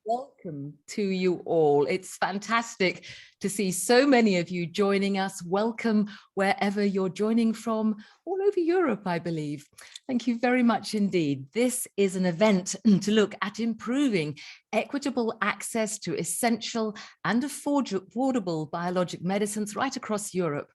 Welcome to you all. It's fantastic to see so many of you joining us. Welcome wherever you're joining from, all over Europe, I believe. Thank you very much indeed. This is an event to look at improving equitable access to essential and affordable biologic medicines right across Europe.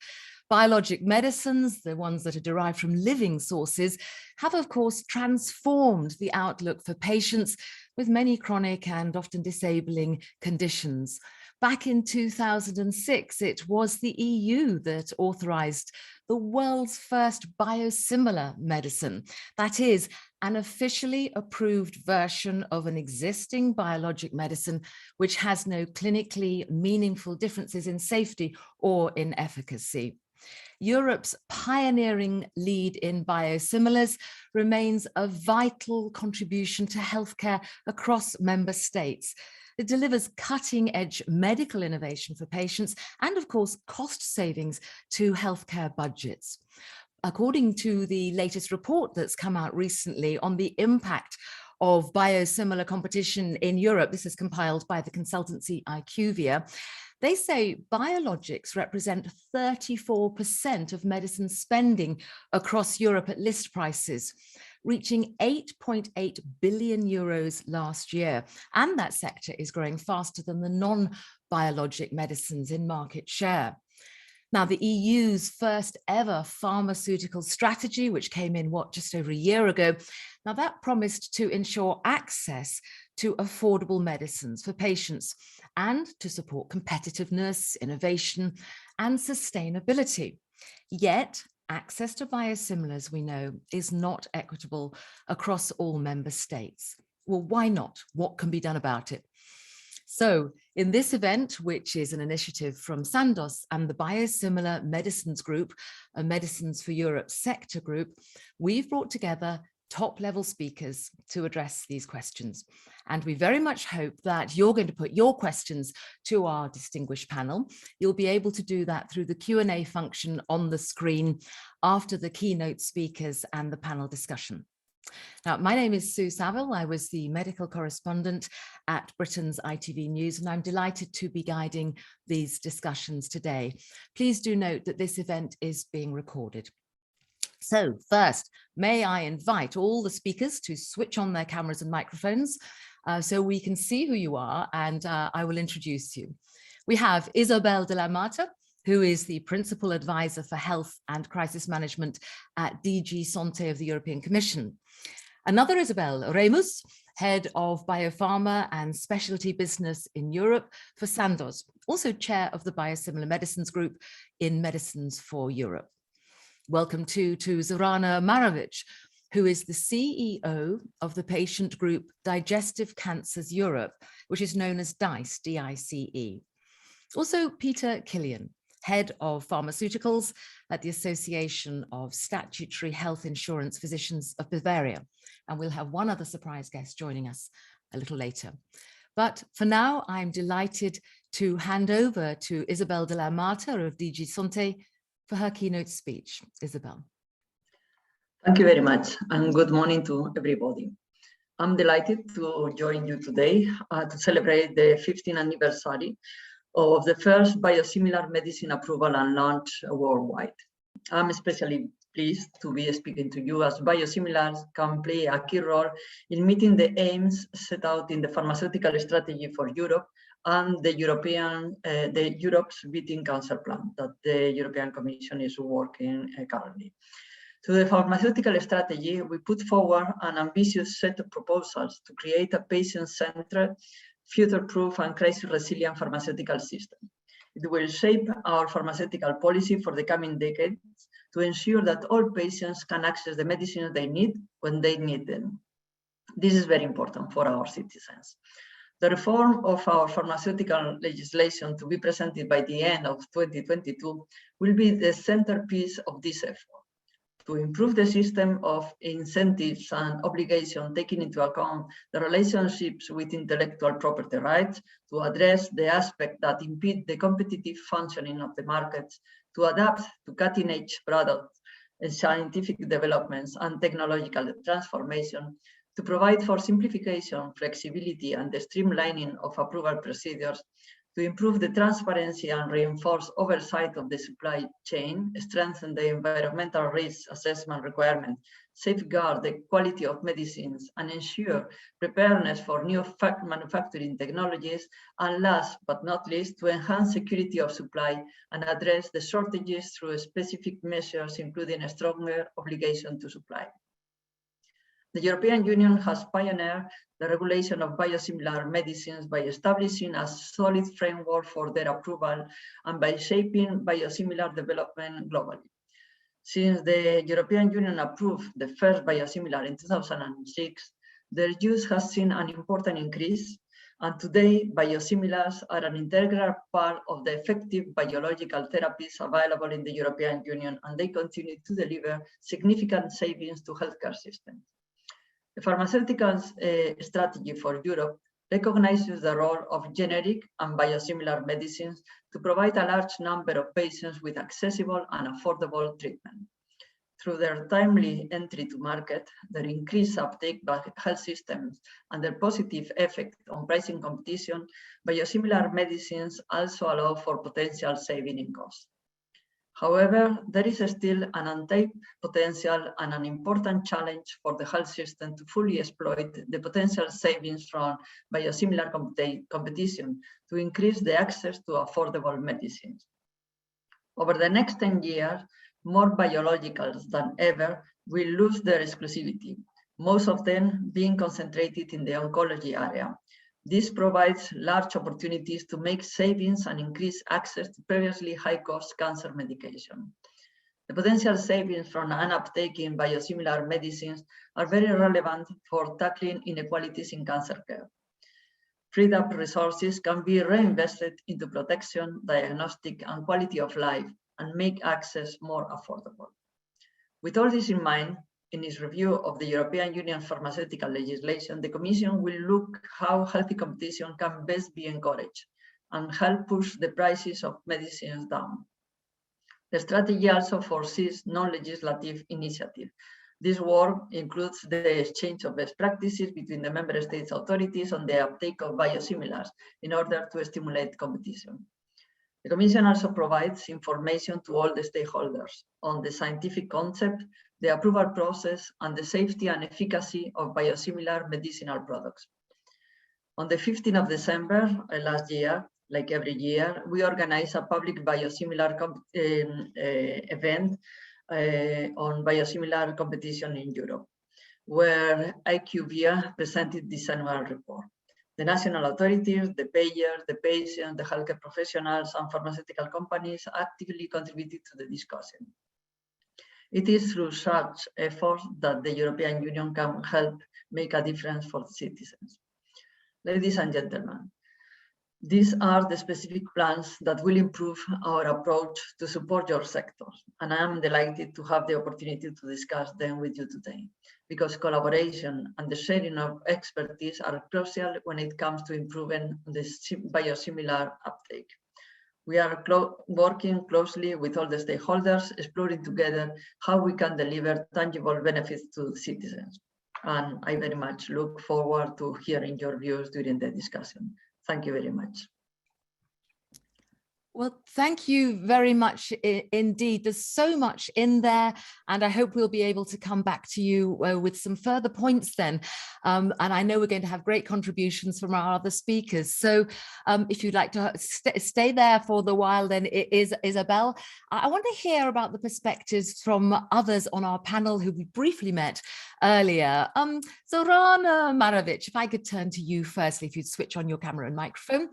Biologic medicines, the ones that are derived from living sources, have of course transformed the outlook for patients with many chronic and often disabling conditions. Back in 2006, it was the EU that authorized the world's first biosimilar medicine. That is, an officially approved version of an existing biologic medicine which has no clinically meaningful differences in safety or in efficacy. Europe's pioneering lead in biosimilars remains a vital contribution to healthcare across member states. It delivers cutting-edge medical innovation for patients and, of course, cost savings to healthcare budgets. According to the latest report that's come out recently on the impact of biosimilar competition in Europe, this is compiled by the consultancy IQVIA, they say biologics represent 34% of medicine spending across Europe at list prices, reaching 8.8 billion euros last year. And that sector is growing faster than the non-biologic medicines in market share. Now, the EU's first ever pharmaceutical strategy, which came in, just over a year ago, now that promised to ensure access to affordable medicines for patients and to support competitiveness, innovation, and sustainability. Yet, access to biosimilars, we know, is not equitable across all member states. Well, why not? What can be done about it? So in this event, which is an initiative from Sandoz and the Biosimilar Medicines Group, a Medicines for Europe sector group, we've brought together top-level speakers to address these questions. And we very much hope that you're going to put your questions to our distinguished panel. You'll be able to do that through the Q&A function on the screen after the keynote speakers and the panel discussion. Now, my name is Isabel. I was the medical correspondent at Britain's ITV News, and I'm delighted to be guiding these discussions today. Please do note that this event is being recorded. So first, may I invite all the speakers to switch on their cameras and microphones so we can see who you are, and I will introduce you. We have Isabel de la Mata, who is the Principal Advisor for Health and Crisis Management at DG SANTE of the European Commission. Another Isabel, Remus, Head of Biopharma and Specialty Business in Europe for Sandoz, also Chair of the Biosimilar Medicines Group in Medicines for Europe. Welcome to Zorana Maravic, who is the CEO of the patient group Digestive Cancers Europe, which is known as DICE, D-I-C-E. Also Peter Killian, Head of Pharmaceuticals at the Association of Statutory Health Insurance Physicians of Bavaria. And we'll have one other surprise guest joining us a little later. But for now, I'm delighted to hand over to Isabel de la Mata of DG SANTE for her keynote speech. Isabel. Thank you very much, and good morning to everybody. I'm delighted to join you today to celebrate the 15th anniversary of the first biosimilar medicine approval and launch worldwide. I'm especially pleased to be speaking to you as biosimilars can play a key role in meeting the aims set out in the pharmaceutical strategy for Europe and the Europe's beating cancer plan that the European Commission is working currently. To the pharmaceutical strategy, we put forward an ambitious set of proposals to create a patient-centered, future-proof and crisis-resilient pharmaceutical system. It will shape our pharmaceutical policy for the coming decades to ensure that all patients can access the medicines they need when they need them. This is very important for our citizens. The reform of our pharmaceutical legislation to be presented by the end of 2022 will be the centerpiece of this effort. To improve the system of incentives and obligations, taking into account the relationships with intellectual property rights, to address the aspects that impede the competitive functioning of the markets, to adapt to cutting-edge products, scientific developments, and technological transformation, to provide for simplification, flexibility, and the streamlining of approval procedures, to improve the transparency and reinforce oversight of the supply chain, strengthen the environmental risk assessment requirement, safeguard the quality of medicines, and ensure preparedness for new manufacturing technologies, and last but not least, to enhance security of supply and address the shortages through specific measures, including a stronger obligation to supply. The European Union has pioneered the regulation of biosimilar medicines by establishing a solid framework for their approval and by shaping biosimilar development globally. Since the European Union approved the first biosimilar in 2006, their use has seen an important increase, and today biosimilars are an integral part of the effective biological therapies available in the European Union, and they continue to deliver significant savings to healthcare systems. The pharmaceuticals strategy for Europe recognizes the role of generic and biosimilar medicines to provide a large number of patients with accessible and affordable treatment. Through their timely entry to market, their increased uptake by health systems, and their positive effect on pricing competition, biosimilar medicines also allow for potential saving in costs. However, there is still an untapped potential and an important challenge for the health system to fully exploit the potential savings from biosimilar competition to increase the access to affordable medicines. Over the next 10 years, more biologicals than ever will lose their exclusivity, most of them being concentrated in the oncology area. This provides large opportunities to make savings and increase access to previously high-cost cancer medication. The potential savings from an uptake in biosimilar medicines are very relevant for tackling inequalities in cancer care. Freed up resources can be reinvested into protection, diagnostic, and quality of life, and make access more affordable. With all this in mind, in its review of the European Union pharmaceutical legislation, the Commission will look how healthy competition can best be encouraged and help push the prices of medicines down. The strategy also foresees non-legislative initiatives. This work includes the exchange of best practices between the member states' authorities on the uptake of biosimilars in order to stimulate competition. The Commission also provides information to all the stakeholders on the scientific concept, the approval process, and the safety and efficacy of biosimilar medicinal products. On the 15th of December last year, like every year, we organized a public biosimilar event on biosimilar competition in Europe, where IQVIA presented this annual report. The national authorities, the payers, the patients, the healthcare professionals, and pharmaceutical companies actively contributed to the discussion. It is through such efforts that the European Union can help make a difference for citizens. Ladies and gentlemen, these are the specific plans that will improve our approach to support your sectors, and I am delighted to have the opportunity to discuss them with you today, because collaboration and the sharing of expertise are crucial when it comes to improving the biosimilar uptake. We are working closely with all the stakeholders, exploring together how we can deliver tangible benefits to citizens. And I very much look forward to hearing your views during the discussion. Thank you very much. Well, thank you very much indeed. There's so much in there, and I hope we'll be able to come back to you with some further points then. And I know we're going to have great contributions from our other speakers. So if you'd like to stay there for the while, then it is Isabel. I want to hear about the perspectives from others on our panel who we briefly met earlier. Zorana, Maravic, if I could turn to you firstly, if you'd switch on your camera and microphone.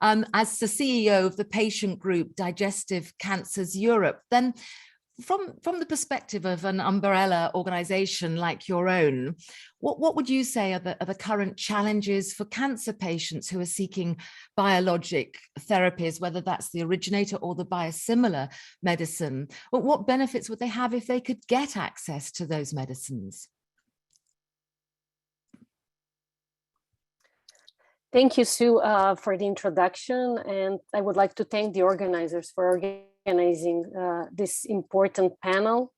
As the CEO of the patient group Digestive Cancers Europe, then from the perspective of an umbrella organization like your own, what would you say are the current challenges for cancer patients who are seeking biologic therapies, whether that's the originator or the biosimilar medicine? What benefits would they have if they could get access to those medicines? Thank you, Sue, for the introduction, and I would like to thank the organizers for organizing this important panel.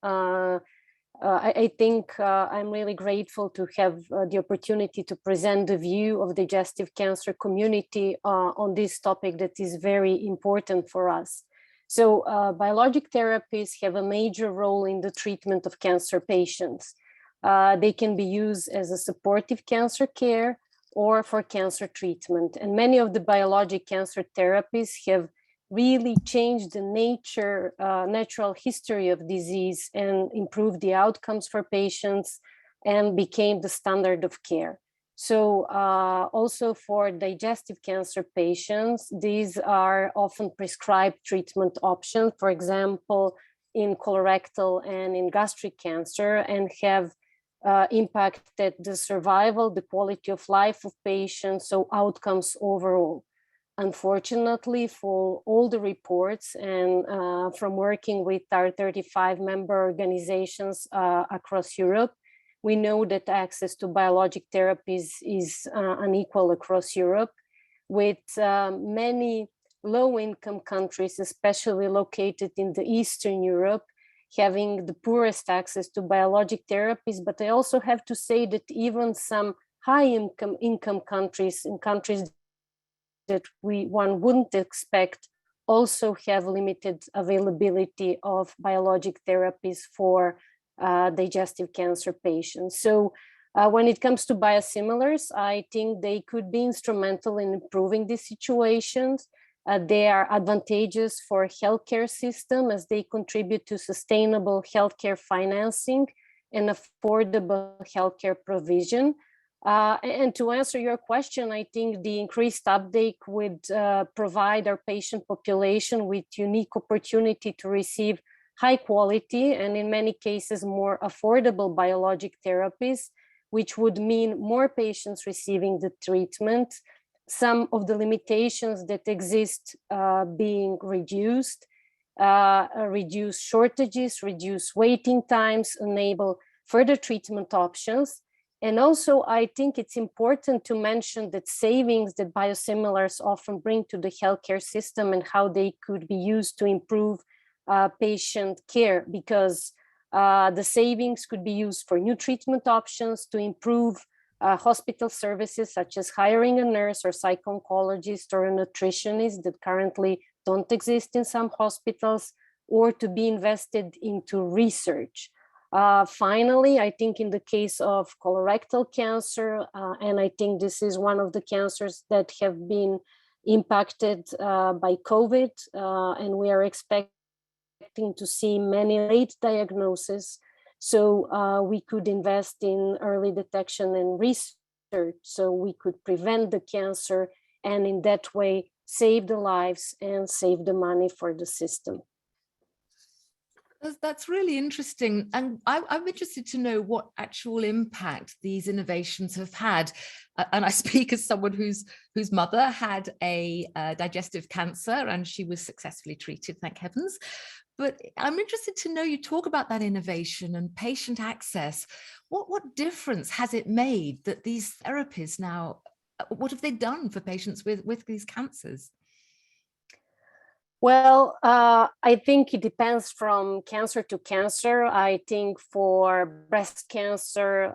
I think I'm really grateful to have the opportunity to present the view of the digestive cancer community on this topic that is very important for us. So biologic therapies have a major role in the treatment of cancer patients. They can be used as a supportive cancer care or for cancer treatment. And many of the biologic cancer therapies have really changed the natural history of disease and improved the outcomes for patients and became the standard of care. So also for digestive cancer patients, these are often prescribed treatment options, for example, in colorectal and in gastric cancer, and have impacted the survival, the quality of life of patients, so outcomes overall. Unfortunately, for all the reports and from working with our 35 member organizations across Europe, we know that access to biologic therapies is unequal across Europe, with many low-income countries, especially located in the Eastern Europe, having the poorest access to biologic therapies. But I also have to say that even some high-income countries, in countries that one wouldn't expect, also have limited availability of biologic therapies for digestive cancer patients. So when it comes to biosimilars, I think they could be instrumental in improving these situations. They are advantageous for healthcare system as they contribute to sustainable healthcare financing and affordable healthcare provision. And to answer your question, I think the increased uptake would provide our patient population with unique opportunity to receive high quality and in many cases more affordable biologic therapies, which would mean more patients receiving the treatment, some of the limitations that exist being reduced, reduce shortages, reduce waiting times, enable further treatment options. And also, I think it's important to mention that savings that biosimilars often bring to the healthcare system and how they could be used to improve patient care, because the savings could be used for new treatment options to improve hospital services, such as hiring a nurse or psycho-oncologist or a nutritionist that currently don't exist in some hospitals, or to be invested into research. Finally, I think in the case of colorectal cancer, and I think this is one of the cancers that have been impacted by COVID, and we are expecting to see many late diagnoses. So we could invest in early detection and research so we could prevent the cancer and in that way save the lives and save the money for the system. That's really interesting. And I'm interested to know what actual impact these innovations have had. And I speak as someone whose mother had a digestive cancer and she was successfully treated, thank heavens. But I'm interested to know, you talk about that innovation and patient access. What difference has it made that these therapies now, what have they done for patients with these cancers? Well, I think it depends from cancer to cancer. I think for breast cancer,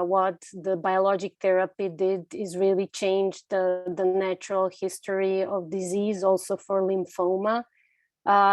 what the biologic therapy did is really change the natural history of disease, also for lymphoma.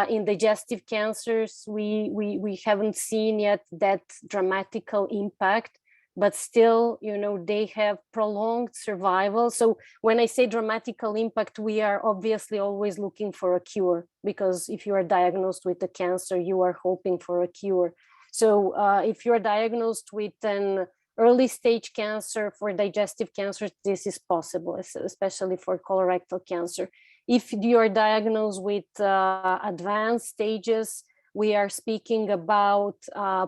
In digestive cancers, we haven't seen yet that dramatical impact, but still, you know, they have prolonged survival. So when I say dramatical impact, we are obviously always looking for a cure, because if you are diagnosed with a cancer, you are hoping for a cure. So if you are diagnosed with an early stage cancer for digestive cancer, this is possible, especially for colorectal cancer. If you are diagnosed with advanced stages, we are speaking about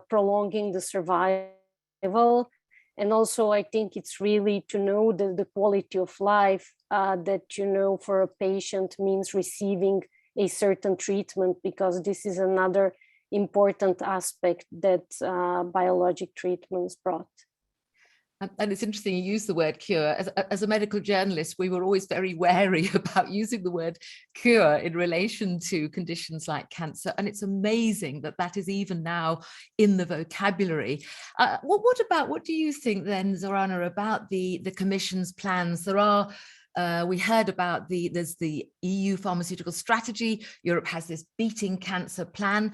prolonging the survival. And also, I think it's really to know the quality of life that, you know, for a patient means receiving a certain treatment, because this is another important aspect that biologic treatments brought. And it's interesting you use the word cure. As a medical journalist, we were always very wary about using the word cure in relation to conditions like cancer. And it's amazing that that is even now in the vocabulary. What do you think then, Zorana, about the Commission's plans? There are we heard about there's the EU pharmaceutical strategy. Europe has this beating cancer plan.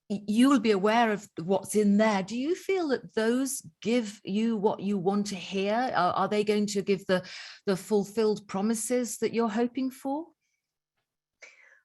You will be aware of what's in there. Do you feel that those give you what you want to hear? Are they going to give the fulfilled promises that you're hoping for?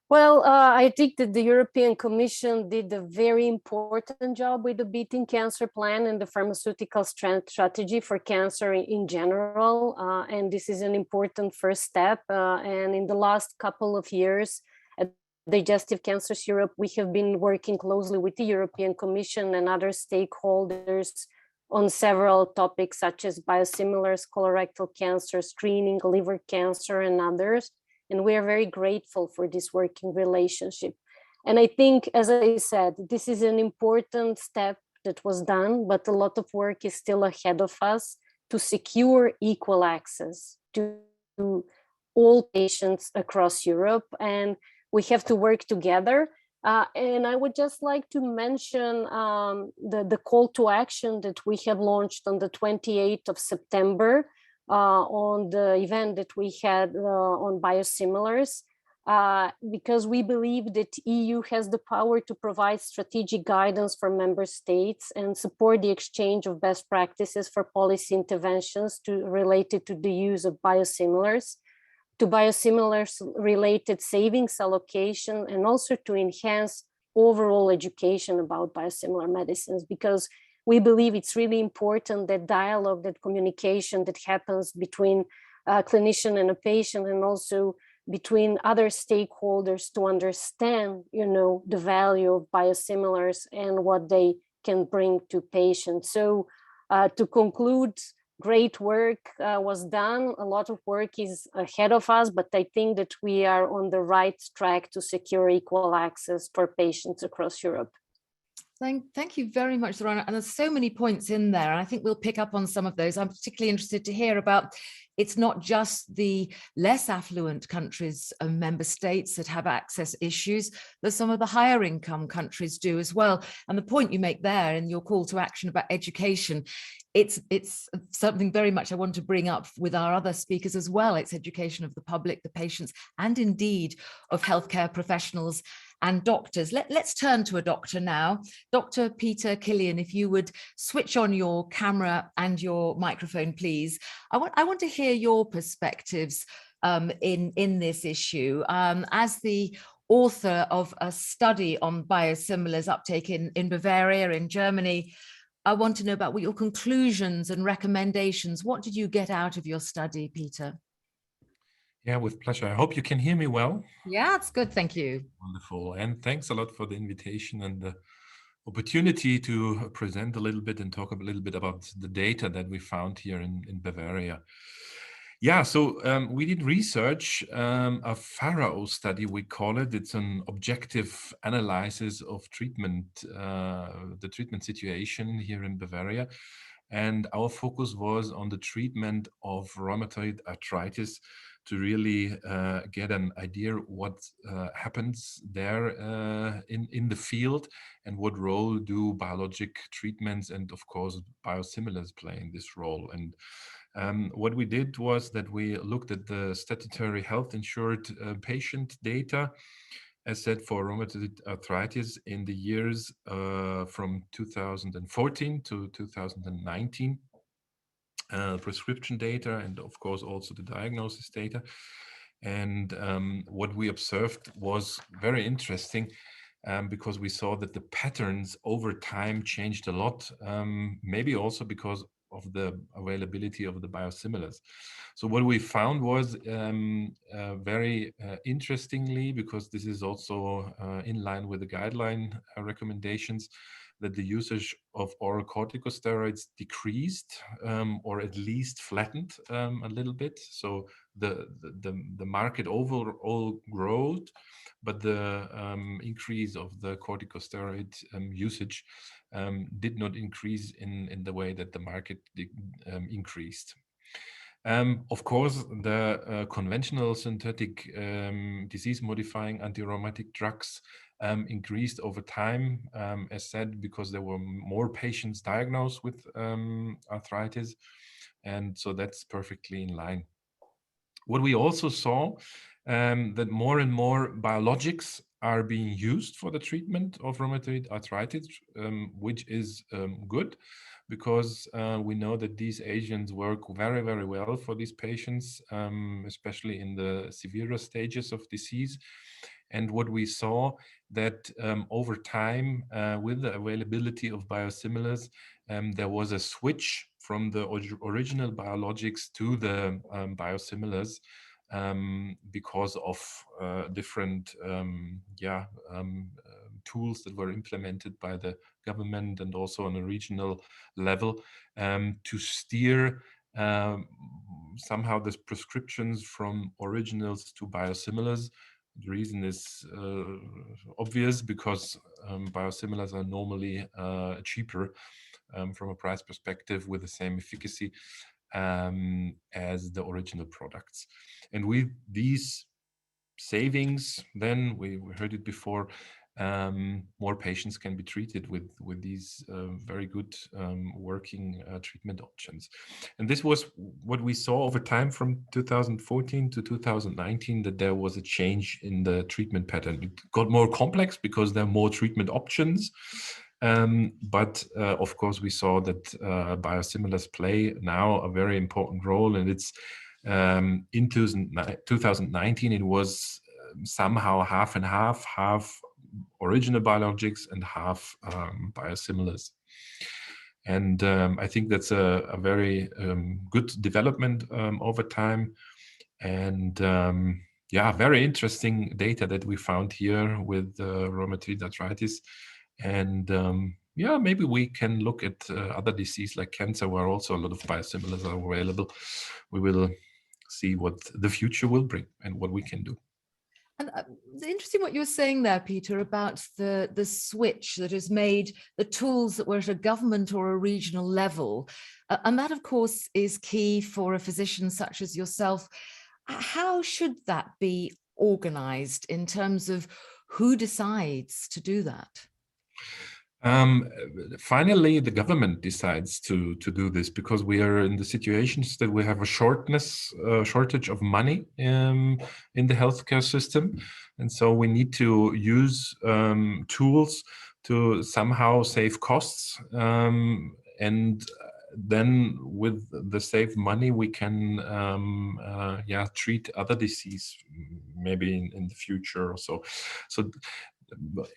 Well, I think that the European Commission did a very important job with the Beating Cancer Plan and the pharmaceutical strategy for cancer in general. And this is an important first step. And in the last couple of years, at Digestive Cancers Europe, we have been working closely with the European Commission and other stakeholders on several topics such as biosimilars, colorectal cancer, screening, liver cancer, and others. And we are very grateful for this working relationship. And I think, as I said, this is an important step that was done, but a lot of work is still ahead of us to secure equal access to all patients across Europe. And we have to work together. And I would just like to mention the call to action that we have launched on the 28th of September on the event that we had on biosimilars, because we believe that EU has the power to provide strategic guidance for member states and support the exchange of best practices for policy interventions related to the use of biosimilars, to biosimilars related savings allocation, and also to enhance overall education about biosimilar medicines, because we believe it's really important that dialogue, that communication that happens between a clinician and a patient, and also between other stakeholders to understand, the value of biosimilars and what they can bring to patients. So to conclude, great work was done. A lot of work is ahead of us, but I think that we are on the right track to secure equal access for patients across Europe. Thank you very much, Zorana. And there's so many points in there. And I think we'll pick up on some of those. I'm particularly interested to hear about, it's not just the less affluent countries and member states that have access issues, but some of the higher income countries do as well. And the point you make there in your call to action about education, it's something very much I want to bring up with our other speakers as well. It's education of the public, the patients, and indeed of healthcare professionals and doctors. Let's turn to a doctor now. Dr. Peter Killian, if you would switch on your camera and your microphone, please. I want to hear your perspectives in this issue. As the author of a study on biosimilars uptake in Bavaria, in Germany, I want to know about what your conclusions and recommendations. What did you get out of your study, Peter? Yeah, with pleasure. I hope you can hear me well. Yeah, it's good. Thank you. Wonderful. And thanks a lot for the invitation and the opportunity to present a little bit and talk a little bit about the data that we found here in Bavaria. Yeah, so we did research, a Pharaoh study, we call it. It's an objective analysis of treatment, the treatment situation here in Bavaria. And our focus was on the treatment of rheumatoid arthritis to really get an idea what happens there in the field and what role do biologic treatments and of course biosimilars play in this role. And what we did was that we looked at the statutory health insured patient data, as said, for rheumatoid arthritis in the years from 2014 to 2019. Prescription data and of course also the diagnosis data. And what we observed was very interesting because we saw that the patterns over time changed a lot, maybe also because of the availability of the biosimilars. So what we found was very interestingly, because this is also in line with the guideline recommendations, that the usage of oral corticosteroids decreased or at least flattened a little bit. So the market overall growth, but the increase of the corticosteroid usage did not increase in the way that the market increased. Of course, the conventional synthetic disease-modifying antirheumatic drugs increased over time, as said, because there were more patients diagnosed with arthritis, and so that's perfectly in line. What we also saw, that more and more biologics are being used for the treatment of rheumatoid arthritis, which is good, because we know that these agents work very, very well for these patients, especially in the severer stages of disease. And what we saw that over time, with the availability of biosimilars, there was a switch from the original biologics to the biosimilars, because of different tools that were implemented by the government and also on a regional level, to steer somehow the prescriptions from originals to biosimilars. The reason is obvious, because biosimilars are normally cheaper from a price perspective, with the same efficacy as the original products. And with these savings, then we heard it before, more patients can be treated with these very good working treatment options. And this was what we saw over time from 2014 to 2019, that there was a change in the treatment pattern. It got more complex because there are more treatment options. But of course, we saw that biosimilars play now a very important role, and it's in 2019 it was somehow half and half original biologics and half biosimilars. And I think that's a very good development over time. And yeah, very interesting data that we found here with rheumatoid arthritis. And yeah, maybe we can look at other diseases like cancer, where also a lot of biosimilars are available. We will see what the future will bring and what we can do. And it's interesting what you're saying there, Peter, about the switch that has made the tools that were at a government or a regional level. And that, of course, is key for a physician such as yourself. How should that be organized in terms of who decides to do that? Finally, the government decides to do this, because we are in the situations that we have a shortage of money in the healthcare system. And so we need to use tools to somehow save costs. And then with the saved money, we can treat other disease maybe in the future or so. So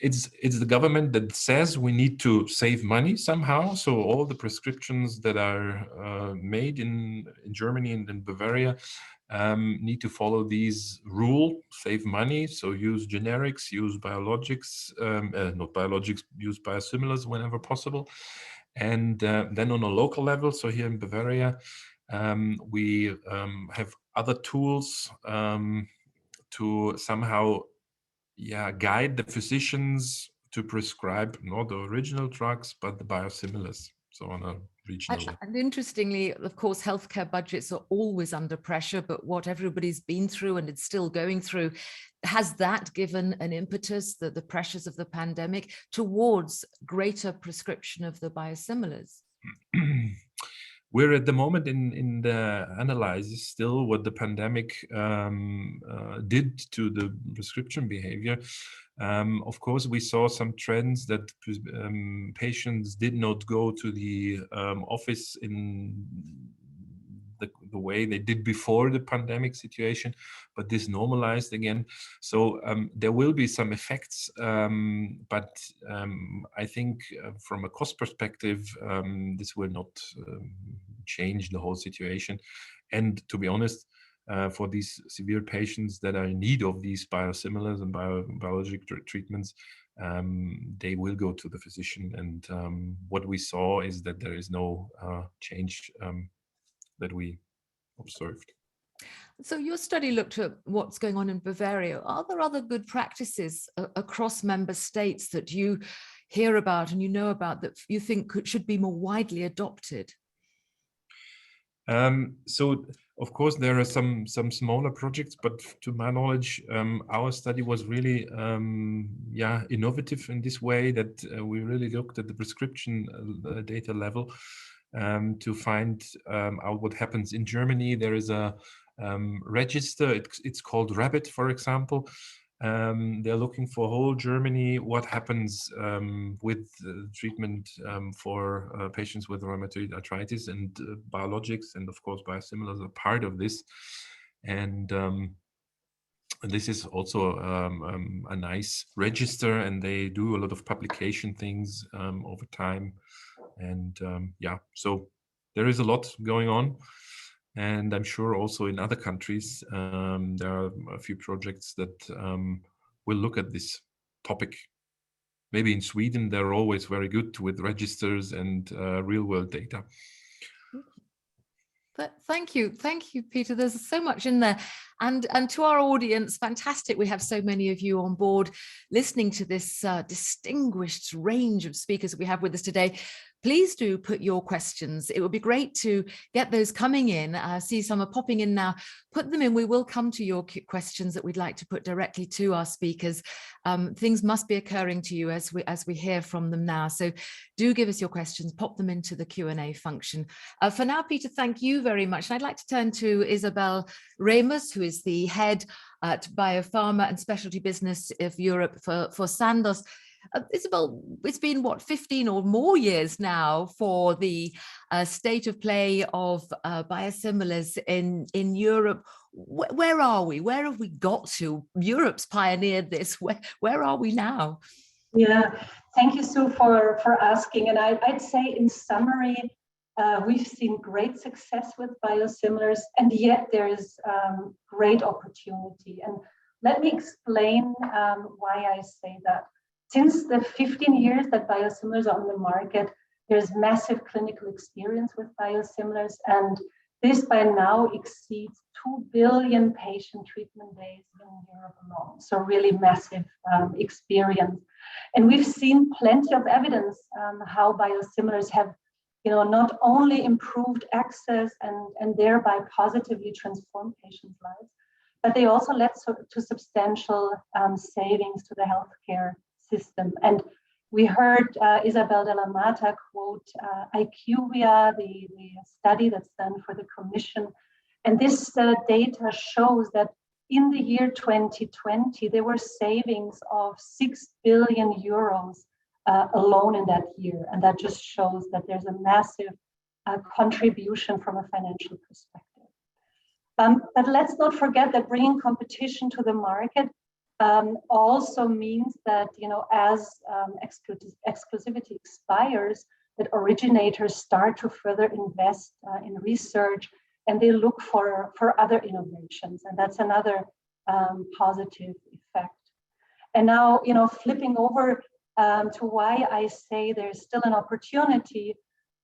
it's the government that says we need to save money somehow. So all the prescriptions that are made in Germany and in Bavaria need to follow these rules: save money. So use generics, use biologics, not biologics, use biosimilars whenever possible. And then on a local level, so here in Bavaria, we have other tools to somehow guide the physicians to prescribe not the original drugs, but the biosimilars. So on a regional level. And interestingly, of course, healthcare budgets are always under pressure, but what everybody's been through and it's still going through, has that given an impetus, the pressures of the pandemic, towards greater prescription of the biosimilars? We're at the moment in the analysis still what the pandemic did to the prescription behavior. Of course, we saw some trends that patients did not go to the office in the way they did before the pandemic situation, but this normalized again. So there will be some effects, but I think from a cost perspective, this will not change the whole situation. And to be honest, for these severe patients that are in need of these biosimilars and biologic treatments, they will go to the physician. And what we saw is that there is no change that we observed. So your study looked at what's going on in Bavaria. Are there other good practices across member states that you hear about and you know about that you think should be more widely adopted? So of course there are some smaller projects, but to my knowledge, our study was really innovative in this way that we really looked at the prescription data level to find out what happens in Germany. There is a register, it's called Rabbit, for example. They're looking for whole Germany, what happens with treatment for patients with rheumatoid arthritis, and biologics, and of course biosimilars are part of this. And this is also a nice register, and they do a lot of publication things over time. And so there is a lot going on. And I'm sure also in other countries, there are a few projects that will look at this topic. Maybe in Sweden, they're always very good with registers and real-world data. Thank you, Peter. There's so much in there. And to our audience, fantastic. We have so many of you on board listening to this distinguished range of speakers that we have with us today. Please do put your questions. It would be great to get those coming in. I see some are popping in now. Put them in. We will come to your questions that we'd like to put directly to our speakers. Things must be occurring to you as we hear from them now. So do give us your questions, pop them into the Q&A function. For now, Peter, thank you very much. And I'd like to turn to Isabel Remus, who is the head at Biopharma and Specialty Business of Europe for Sandoz. Isabel, it's been, 15 or more years now for the state of play of biosimilars in Europe. Where are we? Where have we got to? Europe's pioneered this. Where are we now? Yeah, thank you, Sue, for asking. And I'd say in summary, we've seen great success with biosimilars, and yet there is great opportunity. And let me explain why I say that. Since the 15 years that biosimilars are on the market, there's massive clinical experience with biosimilars, and this by now exceeds 2 billion patient treatment days in Europe alone. So really massive experience. And we've seen plenty of evidence how biosimilars have not only improved access and thereby positively transformed patients' lives, but they also led to substantial savings to the healthcare system. And we heard Isabel de la Mata quote IQVIA, the study that's done for the Commission. And this data shows that in the year 2020, there were savings of 6 billion euros alone in that year. And that just shows that there's a massive contribution from a financial perspective. But let's not forget that bringing competition to the market also means that, as exclusivity expires, that originators start to further invest in research, and they look for other innovations. And that's another positive effect. And now, flipping over to why I say there's still an opportunity,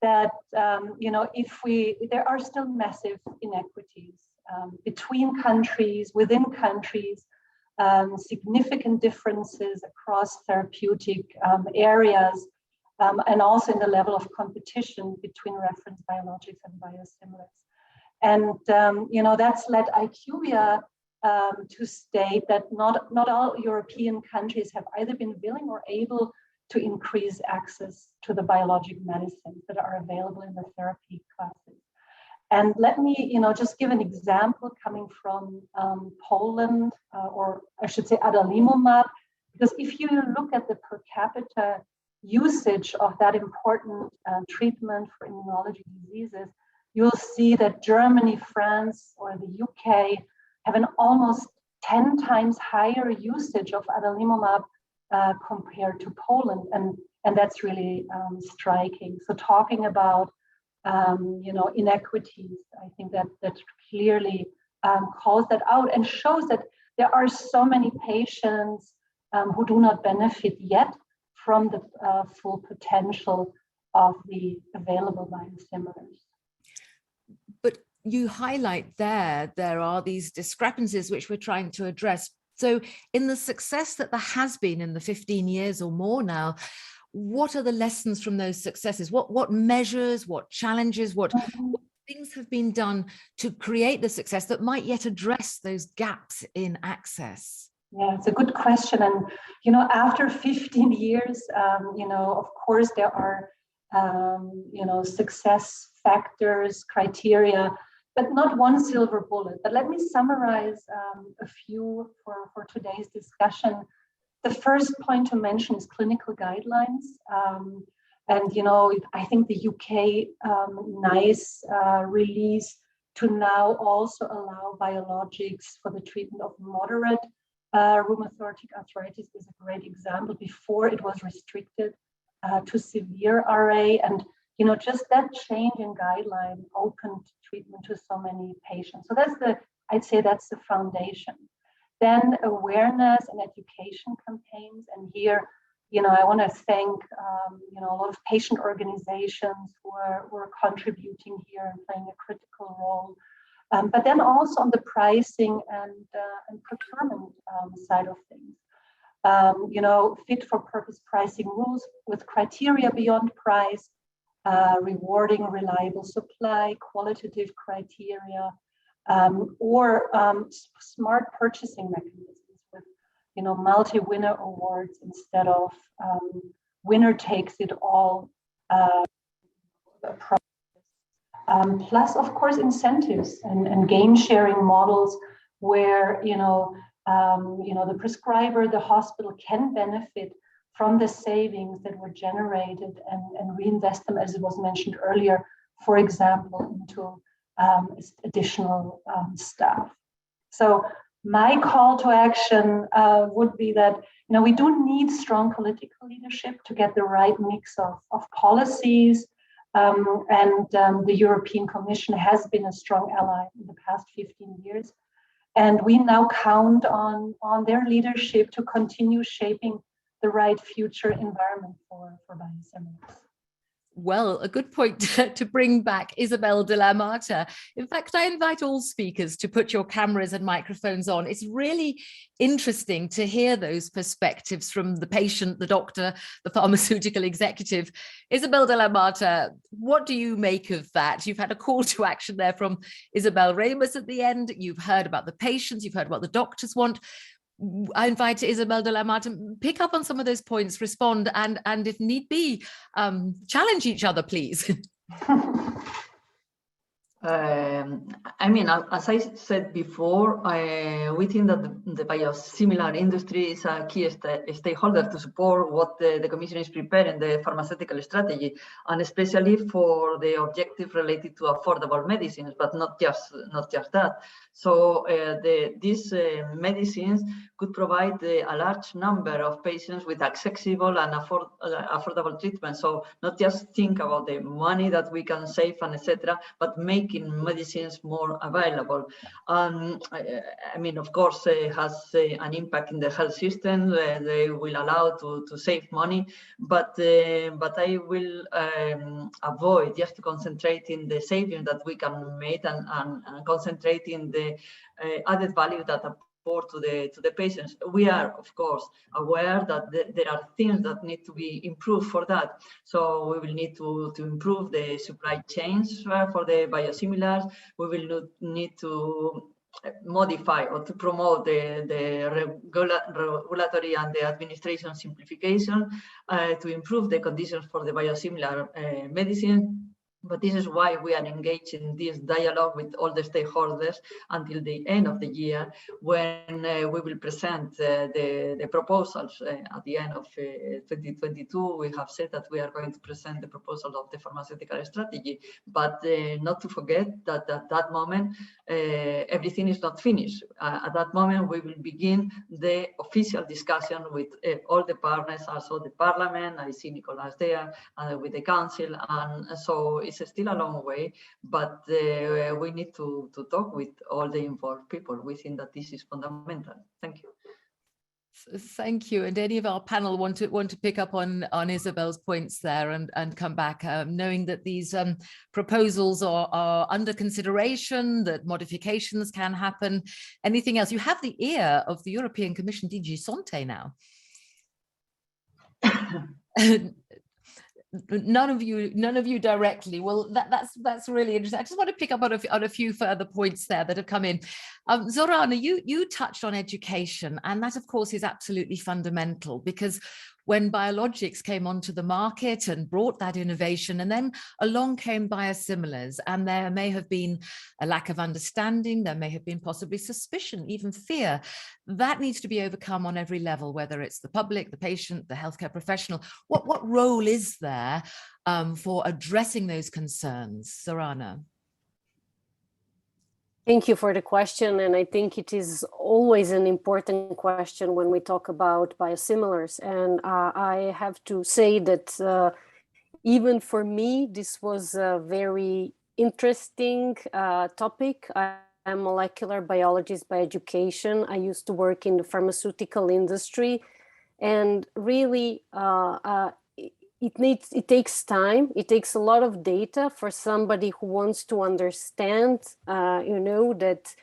that, there are still massive inequities between countries, within countries, significant differences across therapeutic areas, and also in the level of competition between reference biologics and biosimilars. And that's led IQVIA to state that not all European countries have either been willing or able to increase access to the biologic medicines that are available in the therapy classes. And let me, just give an example coming from Poland, or I should say adalimumab, because if you look at the per capita usage of that important treatment for immunology diseases, you'll see that Germany, France, or the UK have an almost 10 times higher usage of adalimumab compared to Poland, and that's really striking. So talking about inequities, I think that clearly calls that out and shows that there are so many patients who do not benefit yet from the full potential of the available biosimilars. But you highlight there are these discrepancies which we're trying to address. So in the success that there has been in the 15 years or more now, what are the lessons from those successes? What measures, what challenges, what things have been done to create the success that might yet address those gaps in access? Yeah, it's a good question. And, after 15 years, of course, there are, success factors, criteria, but not one silver bullet. But let me summarize a few for today's discussion. The first point to mention is clinical guidelines. I think the UK NICE release to now also allow biologics for the treatment of moderate rheumatoid arthritis is a great example. Before it was restricted to severe RA, and just that change in guideline opened treatment to so many patients. So I'd say that's the foundation. Then awareness and education campaigns, and here, I want to thank a lot of patient organizations who are contributing here and playing a critical role. But then also on the pricing and procurement side of things, fit for purpose pricing rules with criteria beyond price, rewarding reliable supply, qualitative criteria, or smart purchasing mechanisms with, multi-winner awards instead of winner takes it all. Plus, of course, incentives and gain sharing models where, the prescriber, the hospital can benefit from the savings that were generated and reinvest them, as it was mentioned earlier, for example, into additional staff. So my call to action would be that, we do need strong political leadership to get the right mix of policies. The European Commission has been a strong ally in the past 15 years. And we now count on their leadership to continue shaping the right future environment for biosimilars. Well, a good point to bring back Isabel de la Mata. In fact, I invite all speakers to put your cameras and microphones on. It's really interesting to hear those perspectives from the patient, the doctor, the pharmaceutical executive. Isabel de la Mata, what do you make of that? You've had a call to action there from Isabel Remus at the end. You've heard about the patients, you've heard what the doctors want. I invite Isabel de la Mata, pick up on some of those points, respond, and if need be, challenge each other, please. As I said before, we think that the biosimilar industry is a key stakeholder to support what the Commission is preparing, the pharmaceutical strategy, and especially for the objective related to affordable medicines, but not just that. So these medicines could provide a large number of patients with accessible and affordable treatment. So not just think about the money that we can save and etc., but making medicines more available. Of course, it has an impact in the health system. They will allow to save money, but I will avoid just to concentrate in the savings that we can make and concentrate in the added value that to the patients. We are, of course, aware that there are things that need to be improved for that. So we will need to improve the supply chains for the biosimilars. We will need to modify or to promote the regulatory and the administration simplification to improve the conditions for the biosimilar medicine. But this is why we are engaged in this dialogue with all the stakeholders until the end of the year, when we will present the proposals at the end of 2022. We have said that we are going to present the proposal of the pharmaceutical strategy, but not to forget that at that moment, everything is not finished. At that moment, we will begin the official discussion with all the partners, also the Parliament. I see Nicolás there, with the Council, and so it's still a long way, but we need to talk with all the involved people. We think that this is fundamental. Thank you. Thank you. And any of our panel want to pick up on Isabel's points there and come back, knowing that these proposals are under consideration, that modifications can happen. Anything else? You have the ear of the European Commission DG SANTE now. None of you directly. Well, that's really interesting. I just want to pick up on a few further points there that have come in. Zorana, you touched on education, and that of course is absolutely fundamental, because when biologics came onto the market and brought that innovation, and then along came biosimilars, and there may have been a lack of understanding, there may have been possibly suspicion, even fear. That needs to be overcome on every level, whether it's the public, the patient, the healthcare professional. What role is there for addressing those concerns? Zorana. Thank you for the question, and I think it is always an important question when we talk about biosimilars. And I have to say that even for me, this was a very interesting topic. I'm a molecular biologist by education. I used to work in the pharmaceutical industry, and really it takes time. It takes a lot of data for somebody who wants to understand, that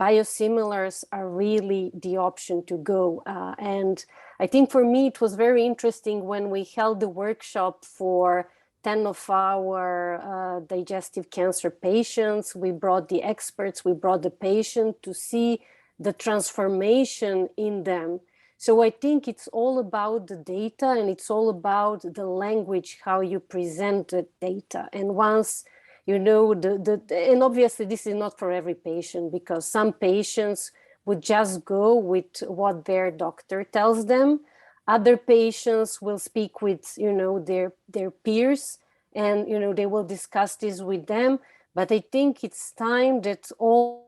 biosimilars are really the option to go. And I think for me, it was very interesting when we held the workshop for 10 of our digestive cancer patients. We brought the experts, we brought the patient to see the transformation in them. So I think it's all about the data, and it's all about the language, how you present the data. And once you know and obviously this is not for every patient, because some patients would just go with what their doctor tells them. Other patients will speak with, their peers, and, they will discuss this with them. But I think it's time that all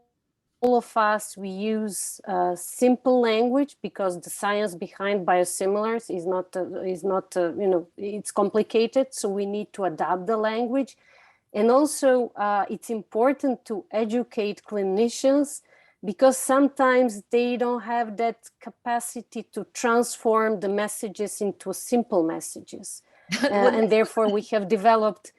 of us, we use simple language, because the science behind biosimilars is not it's complicated. So we need to adapt the language. And also it's important to educate clinicians, because sometimes they don't have that capacity to transform the messages into simple messages. And therefore we have developed.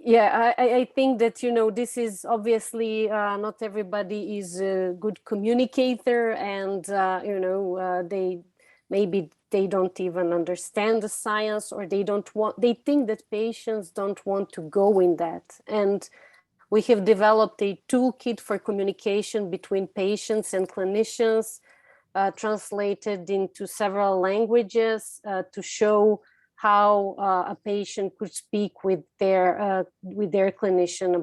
Yeah, I think that, this is obviously not everybody is a good communicator, and, they don't even understand the science, or they think that patients don't want to go in that. And we have developed a toolkit for communication between patients and clinicians, translated into several languages, to show how a patient could speak with their clinician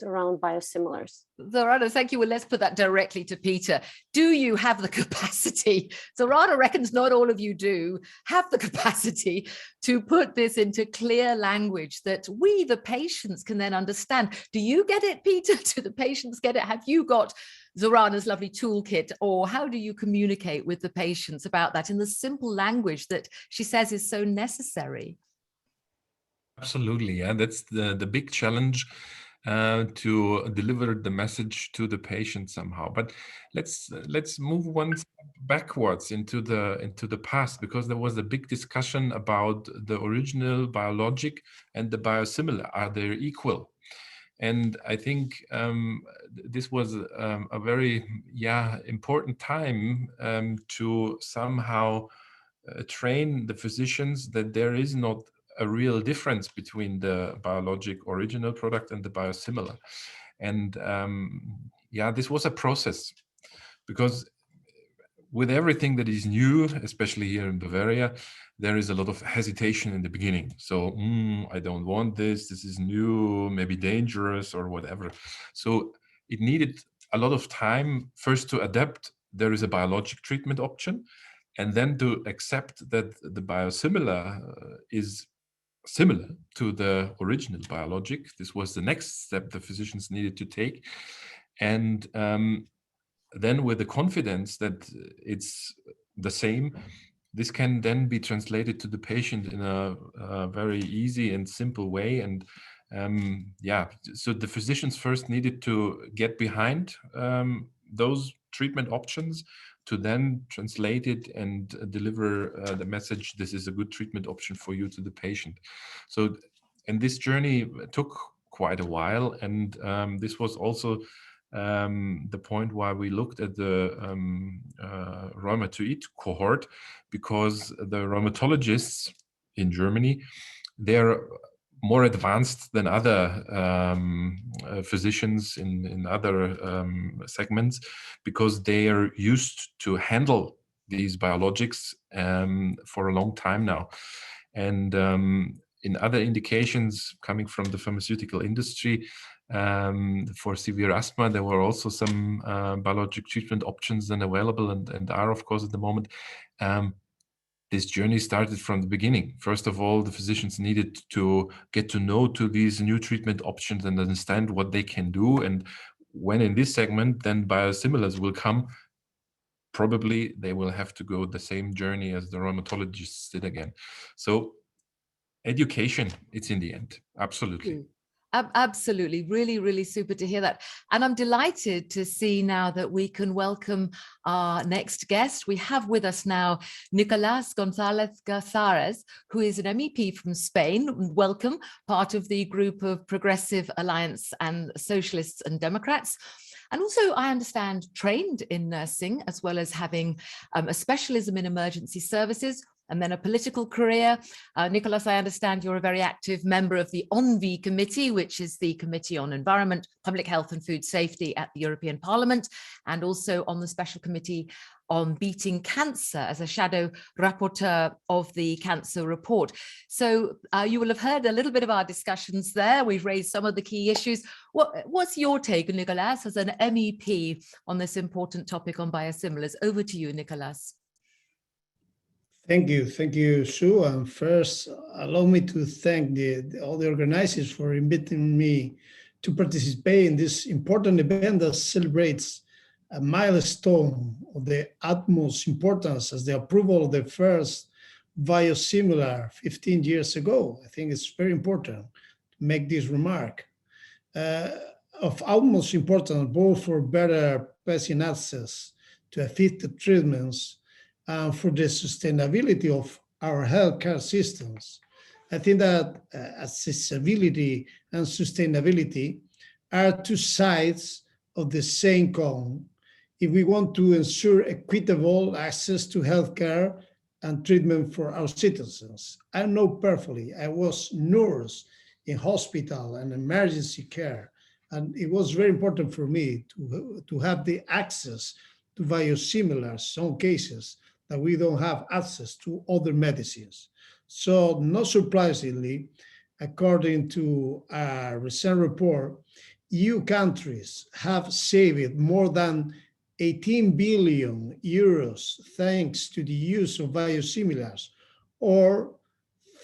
around biosimilars. Zorana, thank you. Well, let's put that directly to Peter. Do you have the capacity? Zorana reckons not all of you do have the capacity to put this into clear language that we, the patients, can then understand. Do you get it, Peter? Do the patients get it? Have you got Zorana's lovely toolkit, or how do you communicate with the patients about that in the simple language that she says is so necessary? Absolutely, yeah, that's the big challenge, to deliver the message to the patient somehow. But let's move one step backwards into the past, because there was a big discussion about the original biologic and the biosimilar. Are they equal? And I think this was a very important time to somehow train the physicians that there is not a real difference between the biologic original product and the biosimilar. And this was a process, because with everything that is new, especially here in Bavaria, there is a lot of hesitation in the beginning. So I don't want this. This is new, maybe dangerous or whatever. So it needed a lot of time first to adapt. There is a biologic treatment option, and then to accept that the biosimilar is similar to the original biologic. This was the next step the physicians needed to take. And then with the confidence that it's the same, this can then be translated to the patient in a very easy and simple way. And so the physicians first needed to get behind those treatment options, to then translate it and deliver the message, this is a good treatment option for you, to the patient. So, and this journey took quite a while, and this was also the point why we looked at the rheumatoid cohort, because the rheumatologists in Germany, they're more advanced than other physicians in other segments, because they are used to handle these biologics for a long time now. And in other indications coming from the pharmaceutical industry, for severe asthma, there were also some biologic treatment options then available and are, of course, at the moment. This journey started from the beginning. First of all, the physicians needed to get to know to these new treatment options and understand what they can do. And when in this segment, then biosimilars will come, probably they will have to go the same journey as the rheumatologists did again. So education, it's in the end, absolutely. Absolutely. Really, really super to hear that. And I'm delighted to see now that we can welcome our next guest. We have with us now Nicolas Gonzalez Casares, who is an MEP from Spain. Welcome, part of the group of Progressive Alliance and Socialists and Democrats. And also, I understand, trained in nursing, as well as having a specialism in emergency services, and then a political career. Nicolas, I understand you're a very active member of the ENVI committee, which is the Committee on Environment, Public Health and Food Safety at the European Parliament, and also on the Special Committee on Beating Cancer as a shadow rapporteur of the cancer report. So you will have heard a little bit of our discussions there. We've raised some of the key issues. What's your take, Nicolas, as an MEP on this important topic on biosimilars? Over to you, Nicolas. Thank you, Sue. And first, allow me to thank all the organizers for inviting me to participate in this important event that celebrates a milestone of the utmost importance as the approval of the first biosimilar 15 years ago. I think it's very important to make this remark. Of utmost importance, both for better patient access to effective treatments and for the sustainability of our healthcare systems. I think that accessibility and sustainability are two sides of the same coin if we want to ensure equitable access to healthcare and treatment for our citizens. I know perfectly, I was nurse in hospital and emergency care, and it was very important for me to have the access to biosimilars, some cases that we don't have access to other medicines. So not surprisingly, according to a recent report, EU countries have saved more than 18 billion euros thanks to the use of biosimilars, or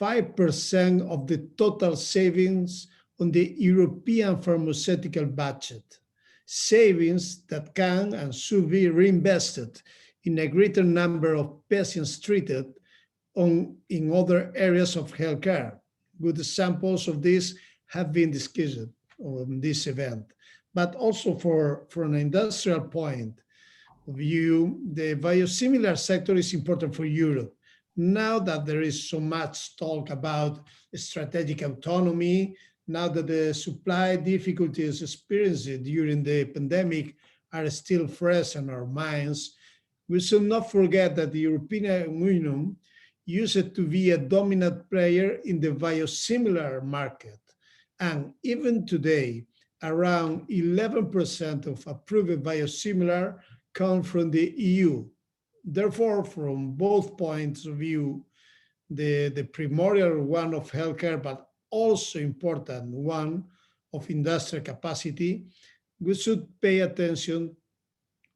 5% of the total savings on the European pharmaceutical budget. Savings that can and should be reinvested in a greater number of patients treated in other areas of healthcare. Good examples of this have been discussed on this event. But also from an industrial point of view, the biosimilar sector is important for Europe. Now that there is so much talk about strategic autonomy, now that the supply difficulties experienced during the pandemic are still fresh in our minds, we should not forget that the European Union used to be a dominant player in the biosimilar market. And even today, around 11% of approved biosimilar come from the EU. Therefore, from both points of view, the primordial one of healthcare, but also important one of industrial capacity, we should pay attention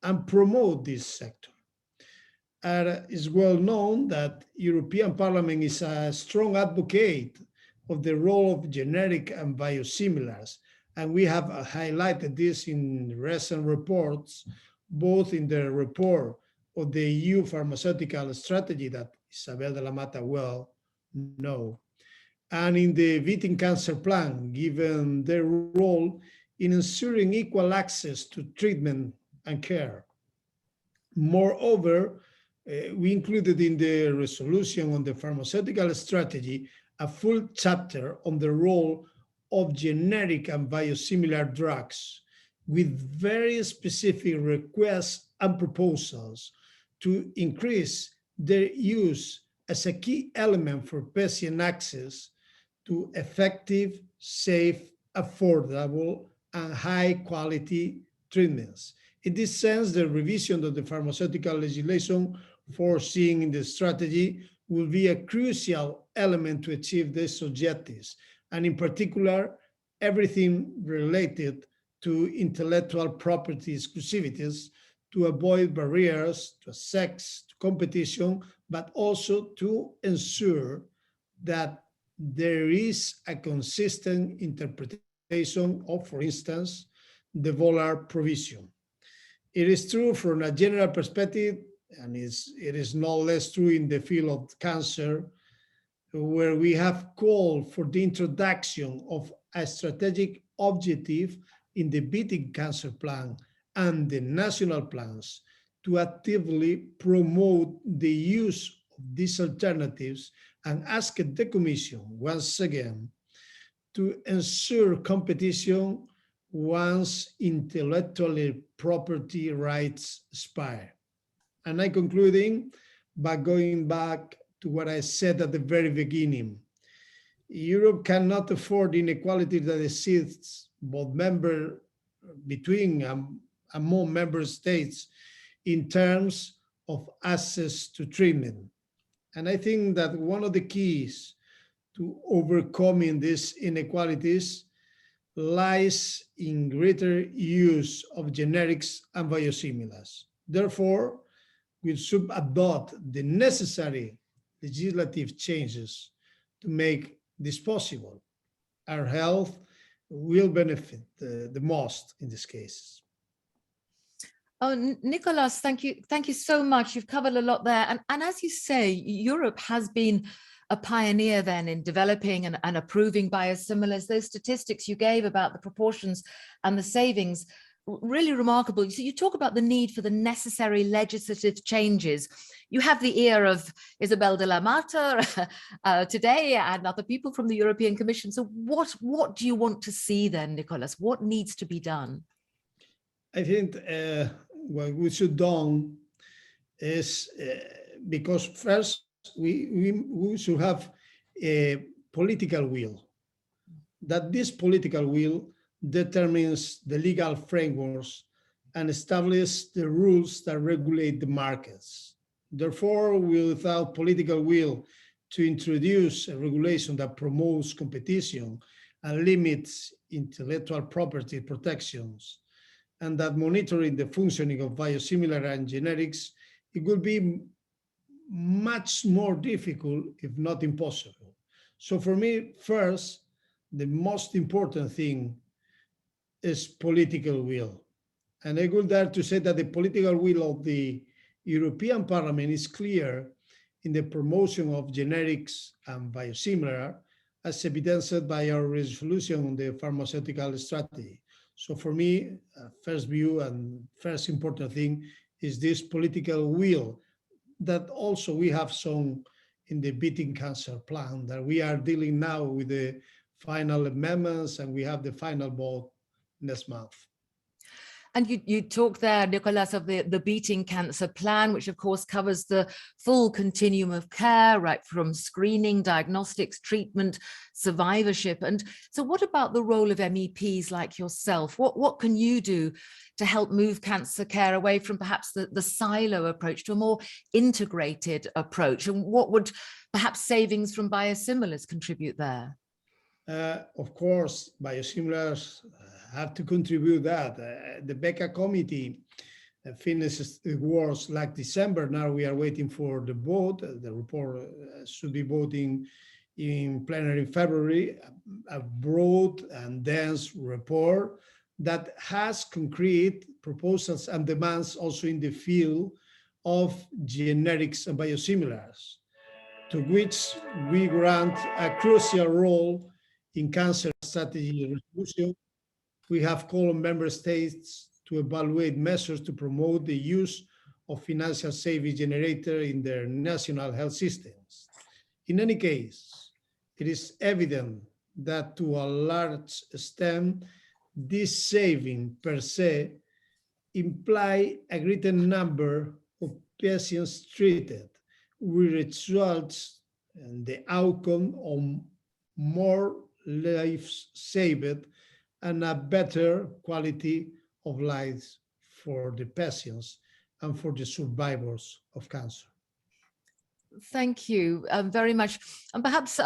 and promote this sector. It is well known that European Parliament is a strong advocate of the role of generic and biosimilars, and we have highlighted this in recent reports, both in the report of the EU pharmaceutical strategy that Isabel de la Mata well knows, and in the Beating Cancer Plan, given their role in ensuring equal access to treatment and care. Moreover, we included in the resolution on the pharmaceutical strategy a full chapter on the role of generic and biosimilar drugs, with very specific requests and proposals to increase their use as a key element for patient access to effective, safe, affordable, and high-quality treatments. In this sense, the revision of the pharmaceutical legislation foreseen in the strategy will be a crucial element to achieve these objectives, and in particular, everything related to intellectual property exclusivities to avoid barriers to access to competition, but also to ensure that there is a consistent interpretation of, for instance, the VOLAR provision. It is true from a general perspective, and it is no less true in the field of cancer, where we have called for the introduction of a strategic objective in the beating cancer plan and the national plans to actively promote the use of these alternatives, and ask the Commission once again to ensure competition once intellectual property rights expire. And I'm concluding by going back to what I said at the very beginning. Europe cannot afford inequality that exists both between among member states in terms of access to treatment. And I think that one of the keys to overcoming these inequalities lies in greater use of generics and biosimilars. Therefore, we should adopt the necessary legislative changes to make this possible. Our health will benefit the most in this case. Oh, Nicolás, thank you. Thank you so much. You've covered a lot there. And as you say, Europe has been a pioneer then in developing and approving biosimilars. Those statistics you gave about the proportions and the savings, really remarkable. So you talk about the need for the necessary legislative changes. You have the ear of Isabel de la Mata today and other people from the European Commission. So what do you want to see then, Nicolás? What needs to be done? I think what we should do is, because first we should have a political will, that this political will determines the legal frameworks and establish the rules that regulate the markets. Therefore, without political will to introduce a regulation that promotes competition and limits intellectual property protections, and that monitoring the functioning of biosimilar and generics, it will be much more difficult, if not impossible. So for me, first, the most important thing is political will. And I would dare to say that the political will of the European Parliament is clear in the promotion of generics and biosimilar, as evidenced by our resolution on the pharmaceutical strategy. So for me, first view and first important thing is this political will that also we have shown in the beating cancer plan, that we are dealing now with the final amendments and we have the final vote next month. And you talk there, Nicolás, of the beating cancer plan, which of course covers the full continuum of care, right from screening, diagnostics, treatment, survivorship. And so what about the role of MEPs like yourself? What can you do to help move cancer care away from perhaps the silo approach to a more integrated approach? And what would perhaps savings from biosimilars contribute there? Of course, biosimilars have to contribute that. The BECA committee finishes the works like December. Now we are waiting for the vote. The report should be voting in plenary in February, a broad and dense report that has concrete proposals and demands also in the field of generics and biosimilars, to which we grant a crucial role in cancer strategy resolution. We have called on member states to evaluate measures to promote the use of financial savings generator in their national health systems. In any case, it is evident that to a large extent, this saving per se imply a greater number of patients treated, with results and the outcome on more lives saved and a better quality of life for the patients and for the survivors of cancer. Thank you very much. And perhaps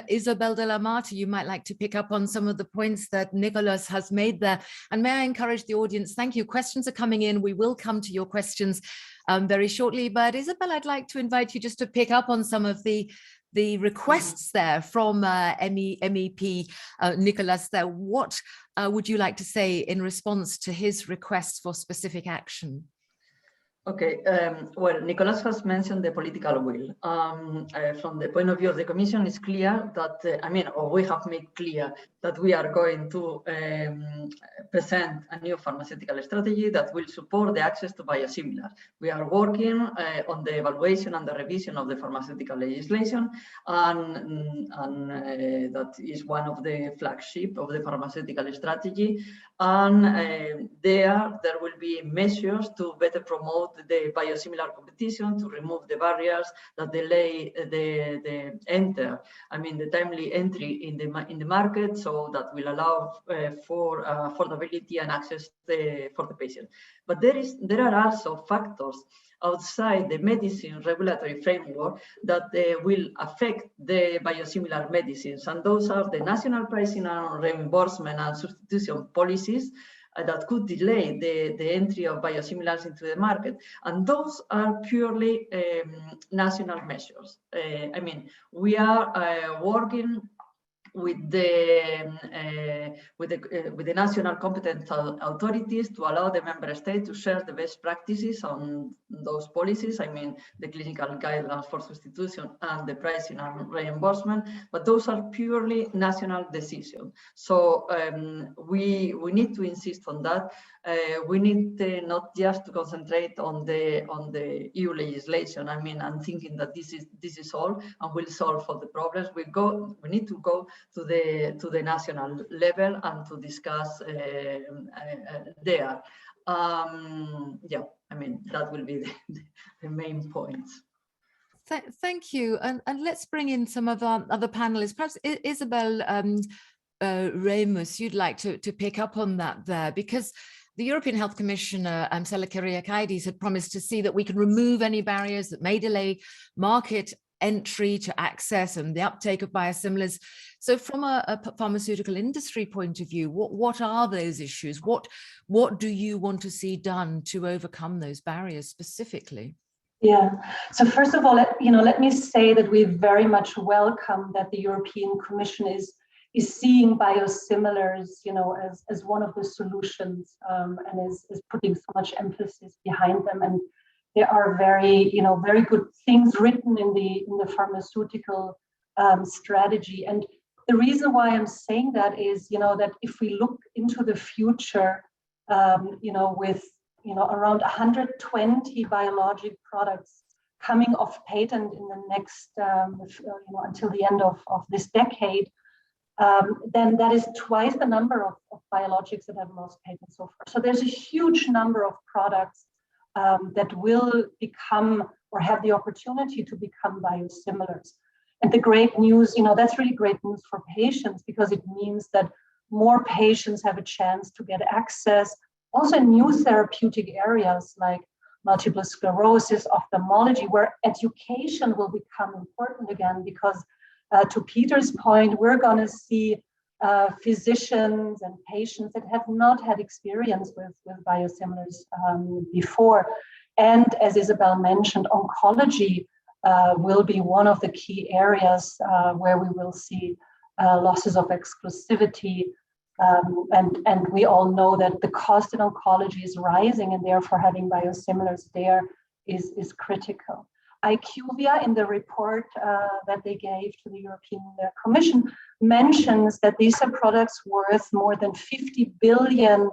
Isabel de la Mata, you might like to pick up on some of the points that Nicolas has made there. And may I encourage the audience, thank you. Questions are coming in. We will come to your questions very shortly. But Isabel, I'd like to invite you just to pick up on some of the requests there from MEP Nicolás there. What would you like to say in response to his requests for specific action? Okay, well, Nicolas has mentioned the political will. From the point of view of the Commission, it's clear that, or we have made clear that we are going to present a new pharmaceutical strategy that will support the access to biosimilars. We are working on the evaluation and the revision of the pharmaceutical legislation, and that is one of the flagship of the pharmaceutical strategy. And there will be measures to better promote the biosimilar competition, to remove the barriers that delay the timely entry in the market, so that will allow for affordability and access for the patient. But there are also factors outside the medicine regulatory framework that will affect the biosimilar medicines, and those are the national pricing and reimbursement and substitution policies that could delay the entry of biosimilars into the market, and those are purely national measures. We are working with the national competent authorities to allow the member states to share the best practices on those policies. The clinical guidelines for substitution and the pricing and reimbursement, but those are purely national decisions. So we need to insist on that. We need not just to concentrate on the EU legislation. I'm thinking that this is all and will solve all the problems. We need to go to the national level and to discuss there. That will be the main points. Thank you. And let's bring in some of our other panelists. Perhaps Isabel, Remus, you'd like to pick up on that there, because the European Health Commissioner, Stella Kyriakides, had promised to see that we can remove any barriers that may delay market entry to access and the uptake of biosimilars. So from a pharmaceutical industry point of view, what are those issues? What do you want to see done to overcome those barriers specifically? Yeah, so first of all, let me say that we very much welcome that the European Commission is seeing biosimilars, as one of the solutions, and is putting so much emphasis behind them. And there are very good things written in the pharmaceutical strategy. And the reason why I'm saying that is, that if we look into the future, with around 120 biologic products coming off patent in the next, until the end of this decade, then that is twice the number of biologics that have lost patent so far. So there's a huge number of products that will become or have the opportunity to become biosimilars. And the great news, that's really great news for patients, because it means that more patients have a chance to get access, also in new therapeutic areas like multiple sclerosis, ophthalmology, where education will become important again, because to Peter's point, we're going to see physicians and patients that have not had experience with biosimilars before. And as Isabel mentioned, oncology will be one of the key areas where we will see losses of exclusivity. And we all know that the cost in oncology is rising, and therefore having biosimilars there is critical. IQVIA, in the report that they gave to the European Commission, mentions that these are products worth more than 50 billion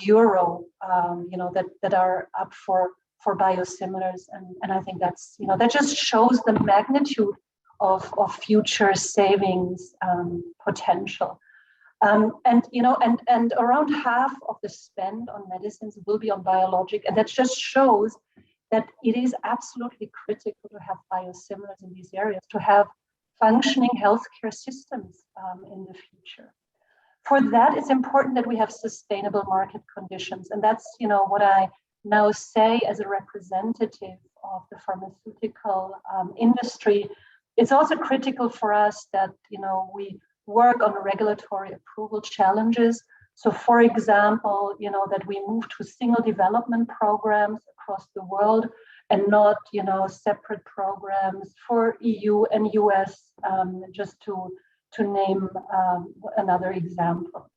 euro, that are up for biosimilars, and I think that's that just shows the magnitude of future savings potential. And you know, and around half of the spend on medicines will be on biologic, and that just shows that it is absolutely critical to have biosimilars in these areas, to have functioning healthcare systems in the future. For that, it's important that we have sustainable market conditions, and that's, you know, what I now say as a representative of the pharmaceutical industry. It's also critical for us that, you know, we work on regulatory approval challenges. So, for example, you know, that we move to single development programs across the world and not, you know, separate programs for EU and US, just to name another example.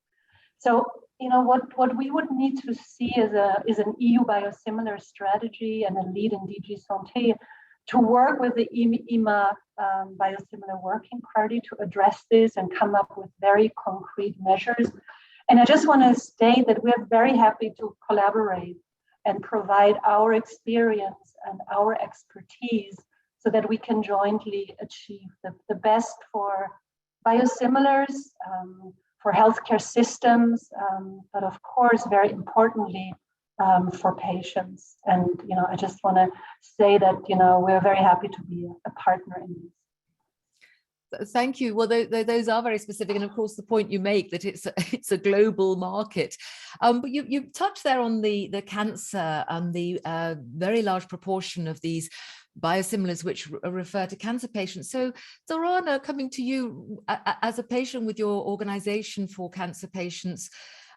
So, you know, what we would need to see is an EU biosimilar strategy and a lead in DG SANTE to work with the EMA biosimilar working party to address this and come up with very concrete measures. And I just want to state that we're very happy to collaborate and provide our experience and our expertise so that we can jointly achieve the best for biosimilars, for healthcare systems, but of course, very importantly, for patients. And, you know, I just want to say that, you know, we're very happy to be a partner in this. Thank you. Well, those are very specific, and of course, the point you make that it's a global market. But you touched there on the cancer and the very large proportion of these biosimilars which refer to cancer patients. So, Zorana, coming to you as a patient with your organization for cancer patients,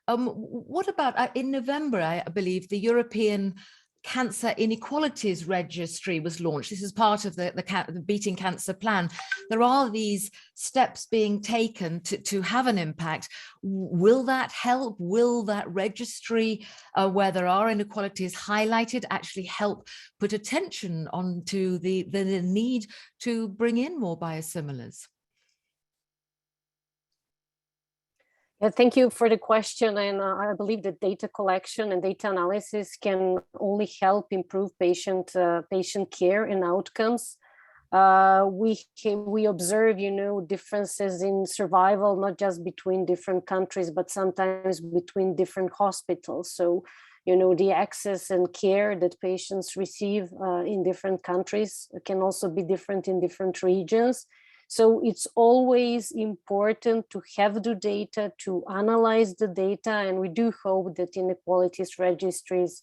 what about in November? I believe the European Cancer Inequalities Registry was launched. This is part of the Beating Cancer Plan. There are these steps being taken to have an impact. Will that help? Will that registry, where there are inequalities highlighted, actually help put attention onto the need to bring in more biosimilars? Yeah, thank you for the question. And I believe that data collection and data analysis can only help improve patient care and outcomes. We observe, you know, differences in survival, not just between different countries, but sometimes between different hospitals. So, you know, the access and care that patients receive in different countries can also be different in different regions. So it's always important to have the data, to analyze the data, and we do hope that inequalities registries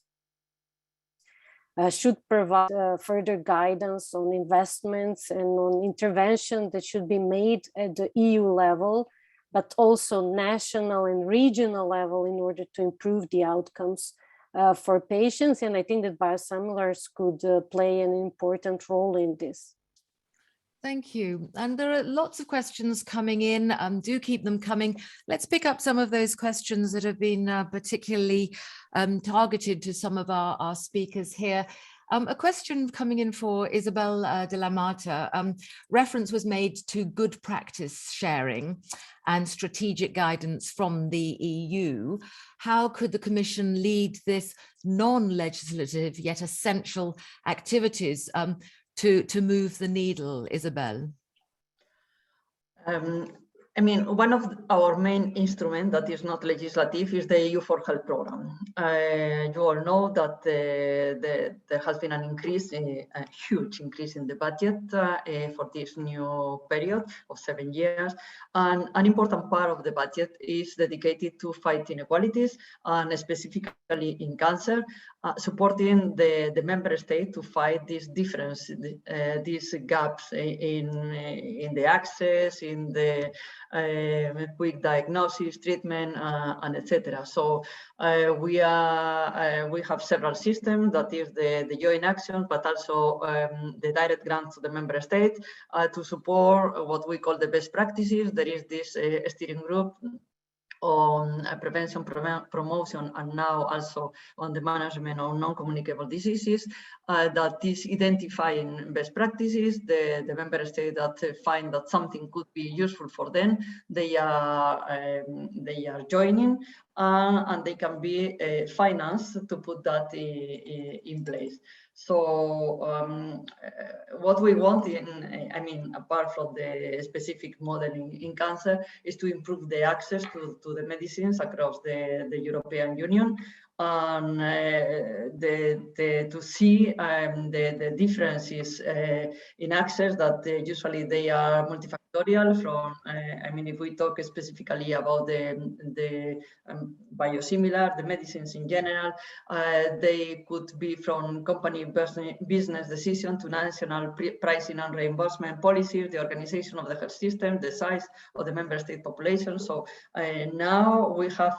should provide further guidance on investments and on intervention that should be made at the EU level, but also national and regional level in order to improve the outcomes for patients. And I think that biosimilars could play an important role in this. Thank you. And there are lots of questions coming in. Do keep them coming. Let's pick up some of those questions that have been particularly targeted to some of our speakers here. A question coming in for Isabel de la Mata. Reference was made to good practice sharing and strategic guidance from the EU. How could the Commission lead this non-legislative yet essential activities to move the needle, Isabel? I mean, one of our main instruments that is not legislative is the EU for Health program. You all know that there has been an increase, a huge increase in the budget for this new period of 7 years. And an important part of the budget is dedicated to fight inequalities, and specifically in cancer, supporting the member state to fight these differences, these gaps in the access, in the quick diagnosis, treatment, and etc. So we have several systems, that is the joint action, but also the direct grants to the member states to support what we call the best practices. There is this steering group on prevention, promotion, and now also on the management of non-communicable diseases that is identifying best practices. The member states that find that something could be useful for them, they are joining, and they can be financed to put that in place. So what we want apart from the specific model in cancer, is to improve the access to the medicines across the European Union, and to see the differences in access that usually they are multifactorial from, if we talk specifically about the biosimilar, the medicines in general, they could be from company business decision to national pricing and reimbursement policies, the organization of the health system, the size of the member state population. So now we have,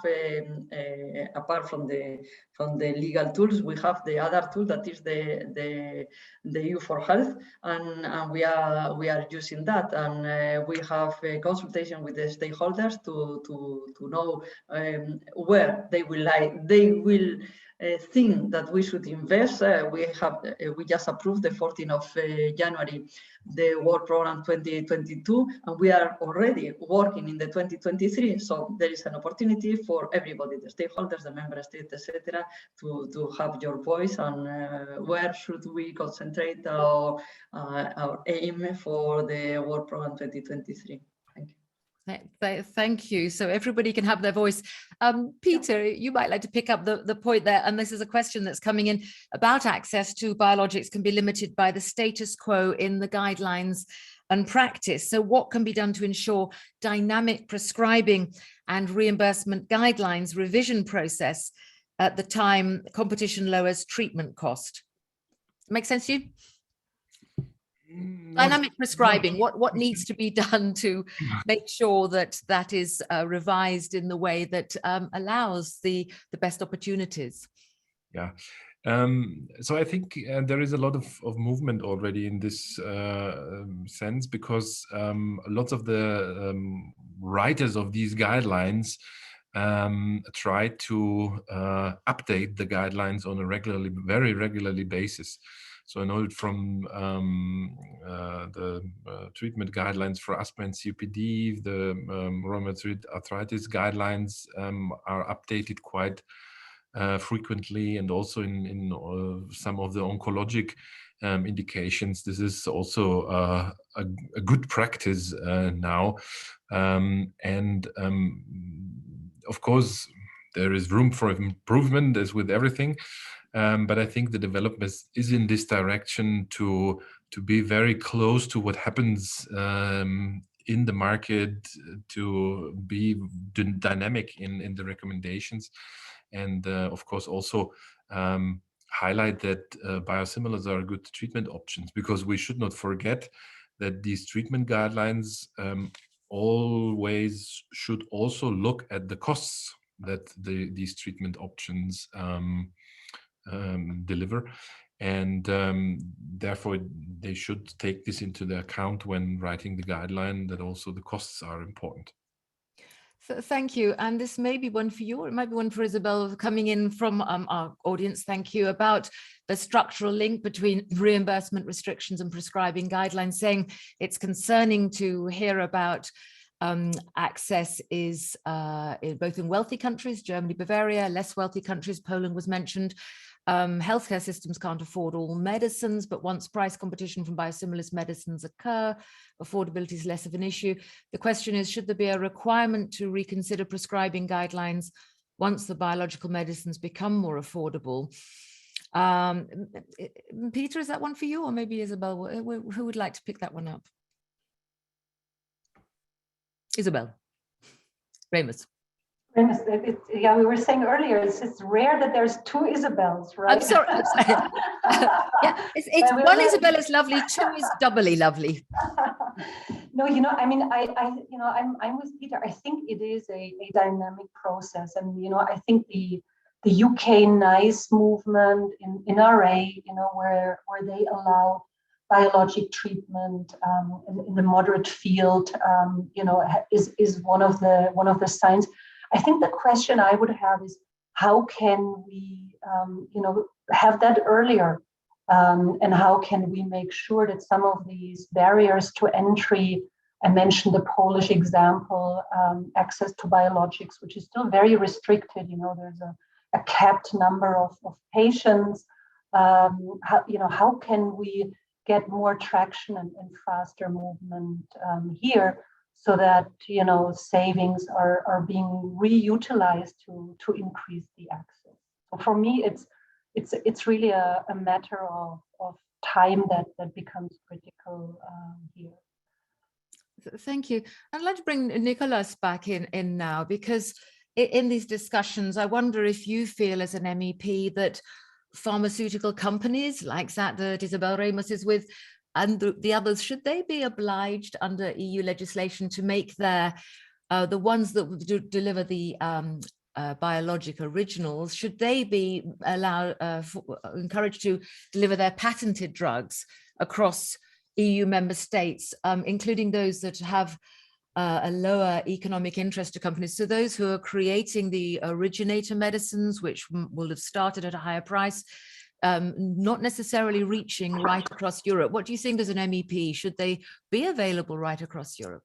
apart from the legal tools, we have the other tool that is the EU for Health, and we are using that, and we have a consultation with the stakeholders to know where they will think that we should invest. We just approved the 14th of January the work program 2022, and we are already working in the 2023. So there is an opportunity for everybody, the stakeholders, the member states, etc., to have your voice on where should we concentrate our aim for the work program 2023. Thank you. So everybody can have their voice. Peter, you might like to pick up the point there. And this is a question that's coming in about access to biologics can be limited by the status quo in the guidelines and practice. So what can be done to ensure dynamic prescribing and reimbursement guidelines revision process at the time competition lowers treatment cost? Make sense to you? Dynamic prescribing, what needs to be done to make sure that that is revised in the way that allows the best opportunities? Yeah, so I think there is a lot of movement already in this sense, because lots of the writers of these guidelines try to update the guidelines on a very regularly basis. So I know it from the treatment guidelines for asthma and COPD, the rheumatoid arthritis guidelines are updated quite frequently, and also in some of the oncologic indications. This is also a good practice now. Of course, there is room for improvement, as with everything. But I think the development is in this direction to be very close to what happens in the market, to be dynamic in the recommendations, and of course also highlight that biosimilars are good treatment options, because we should not forget that these treatment guidelines always should also look at the costs that these treatment options deliver, and therefore they should take this into the account when writing the guideline, that also the costs are important. So thank you. And this may be one for you, or it might be one for Isabel, coming in from our audience. Thank you. About the structural link between reimbursement restrictions and prescribing guidelines, saying it's concerning to hear about access is both in wealthy countries, Germany, Bavaria, less wealthy countries, Poland was mentioned. Healthcare systems can't afford all medicines, but once price competition from biosimilars medicines occur, affordability is less of an issue. The question is, should there be a requirement to reconsider prescribing guidelines once the biological medicines become more affordable? Peter, is that one for you, or maybe Isabel? Who would like to pick that one up? Isabel. Remus. Remus, yeah, we were saying earlier, it's rare that there's two Isabels, right? I'm sorry. Yeah, it's one Isabel is lovely, two is doubly lovely. No, I'm with Peter. I think it is a dynamic process, and I think the UK NICE movement in RA, where they allow biologic treatment in the moderate field, is one of the signs. I think the question I would have is, how can we, have that earlier, and how can we make sure that some of these barriers to entry I mentioned the Polish example, access to biologics, which is still very restricted. There's a capped number of patients. How can we get more traction and faster movement here, so that savings are being reutilized to increase the access? So for me, it's really a matter of time that becomes critical here. Thank you. I'd like to bring Nicolás back in now, because in these discussions, I wonder if you feel as an MEP that pharmaceutical companies like that Isabel Remus is with, and the others, should they be obliged under EU legislation to make the ones that deliver the biologic originals, should they be encouraged to deliver their patented drugs across EU member states, including those that have a lower economic interest to companies? So those who are creating the originator medicines, which will have started at a higher price, not necessarily reaching right across Europe. What do you think as an MEP? Should they be available right across Europe?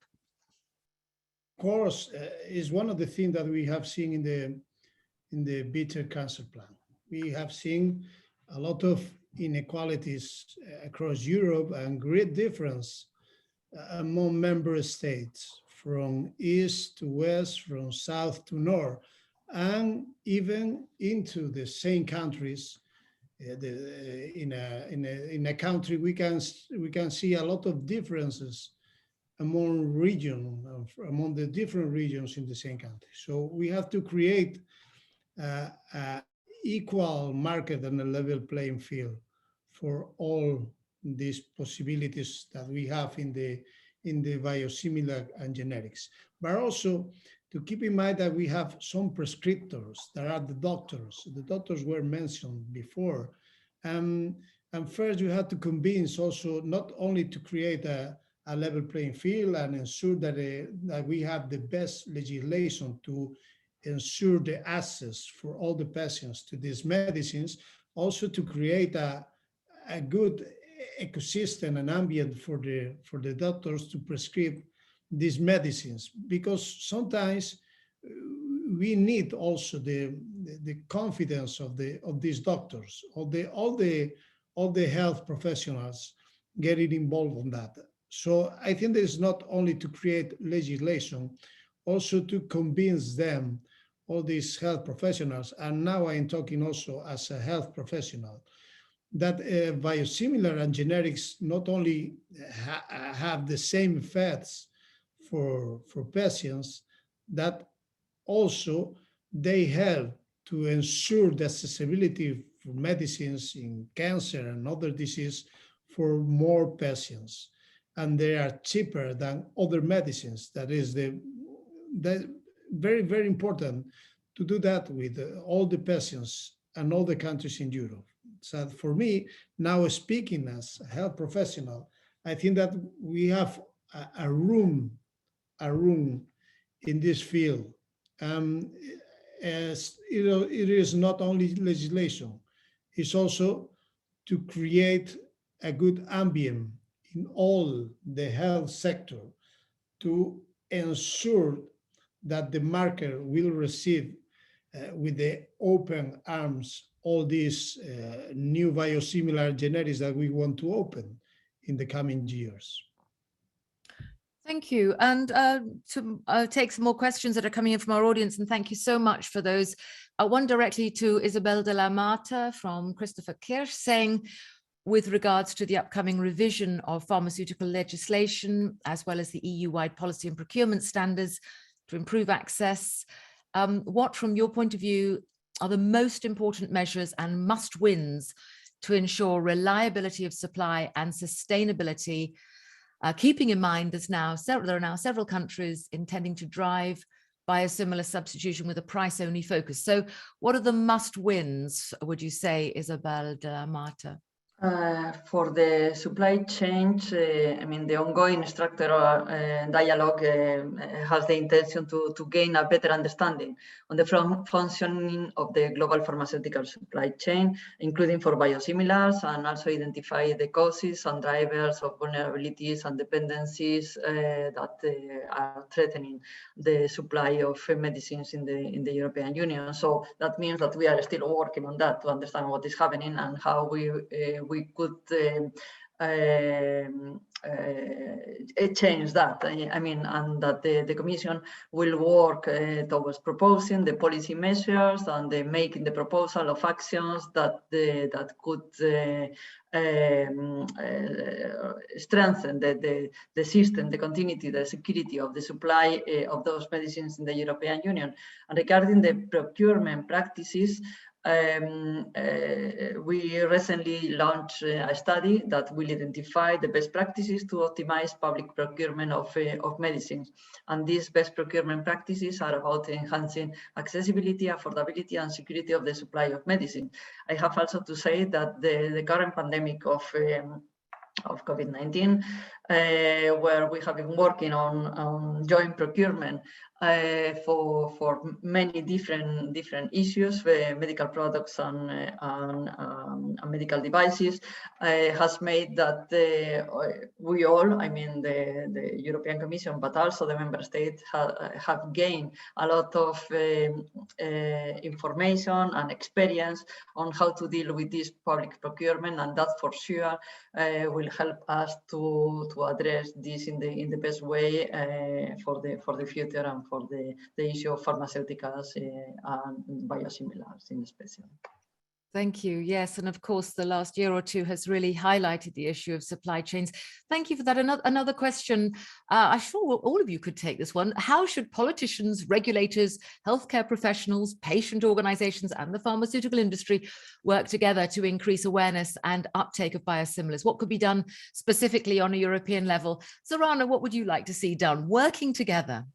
Of course, is one of the things that we have seen in the bitter cancer plan. We have seen a lot of inequalities across Europe and great difference among member states, from east to west, from south to north, and even into the same countries. In a country, we can see a lot of differences among the different regions in the same country. So we have to create a equal market and a level playing field for all these possibilities that we have in the biosimilar and generics, but also to keep in mind that we have some prescriptors that are the doctors. The doctors were mentioned before, and first you have to convince also not only to create a level playing field and ensure that we have the best legislation to ensure the access for all the patients to these medicines, also to create a good ecosystem and ambient for the doctors to prescribe these medicines, because sometimes we need also the confidence of these doctors, all the health professionals getting involved in that. So I think that it's not only to create legislation, also to convince them, all these health professionals, and now I am talking also as a health professional, that biosimilar and generics not only have the same effects for patients, that also they help to ensure the accessibility for medicines in cancer and other diseases for more patients. And they are cheaper than other medicines. That is the very, very important to do that with all the patients and all the countries in Europe. So for me, now speaking as a health professional, I think that we have a room in this field. As you know, it is not only legislation, it's also to create a good ambient in all the health sector to ensure that the market will receive with the open arms all these new biosimilar generics that we want to open in the coming years. Thank you. And to take some more questions that are coming in from our audience, and thank you so much for those. One directly to Isabel de la Mata from Christopher Kirsch, saying, with regards to the upcoming revision of pharmaceutical legislation, as well as the EU-wide policy and procurement standards to improve access, what, from your point of view, are the most important measures and must-wins to ensure reliability of supply and sustainability, keeping in mind there are now several countries intending to drive biosimilar substitution with a price-only focus. So what are the must-wins, would you say, Isabel de la Mata? For the supply chain, I mean, the ongoing structural dialogue has the intention to gain a better understanding on the functioning of the global pharmaceutical supply chain, including for biosimilars, and also identify the causes and drivers of vulnerabilities and dependencies that are threatening the supply of medicines in the European Union. So that means that we are still working on that to understand what is happening and how we could change that. I mean, and that the Commission will work towards proposing the policy measures and making the proposal of actions that could strengthen the system, the continuity, the security of the supply of those medicines in the European Union. And regarding the procurement practices, we recently launched a study that will identify the best practices to optimize public procurement of medicines. And these best procurement practices are about enhancing accessibility, affordability, and security of the supply of medicine. I have also to say that the current pandemic of COVID-19, where we have been working on joint procurement for many different issues, medical products and medical devices, has made that we all, I mean the European Commission, but also the member states have gained a lot of information and experience on how to deal with this public procurement, and that for sure will help us to address this in the best way for the future and for the issue of pharmaceuticals and biosimilars in special. Thank you. Yes, and of course, the last year or two has really highlighted the issue of supply chains. Thank you for that. Another question. I'm sure all of you could take this one. How should politicians, regulators, healthcare professionals, patient organizations, and the pharmaceutical industry work together to increase awareness and uptake of biosimilars? What could be done specifically on a European level? Zorana, what would you like to see done working together?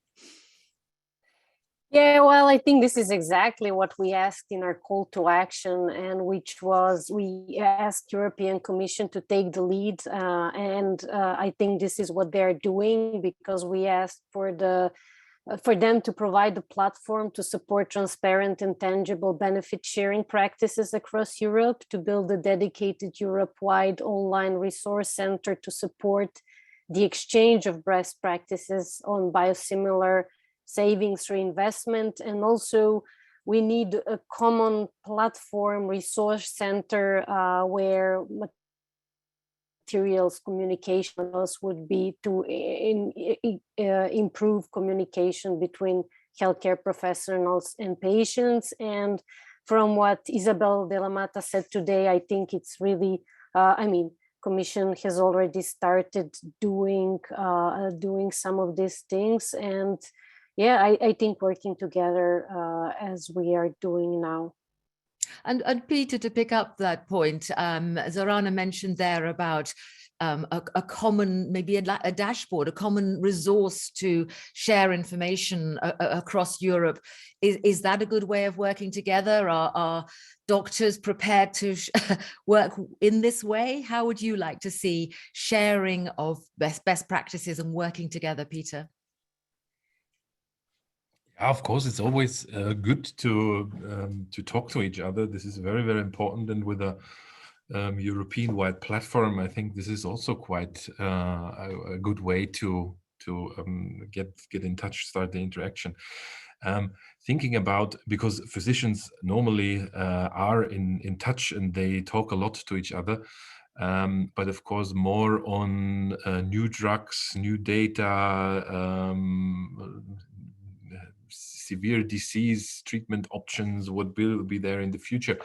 Yeah, well, I think this is exactly what we asked in our call to action, and which was we asked European Commission to take the lead, and I think this is what they're doing, because we asked for them to provide the platform to support transparent and tangible benefit sharing practices across Europe, to build a dedicated Europe-wide online resource center to support the exchange of best practices on biosimilar savings reinvestment. And also we need a common platform resource center where materials communication would be to improve communication between healthcare professionals and patients. And from what Isabel de la Mata said today, I think it's really, I mean, Commission has already started doing some of these things, and yeah, I think working together as we are doing now. And Peter, to pick up that point, Zorana mentioned there about a common, maybe a dashboard, a common resource to share information across Europe. Is that a good way of working together? Are doctors prepared to work in this way? How would you like to see sharing of best practices and working together, Peter? Yeah, of course, it's always good to talk to each other. This is very, very important, and with a European-wide platform, I think this is also quite a good way to get in touch, start the interaction. Thinking about, because physicians normally are in touch and they talk a lot to each other, but of course more on new drugs, new data, severe disease treatment options, what will be there in the future.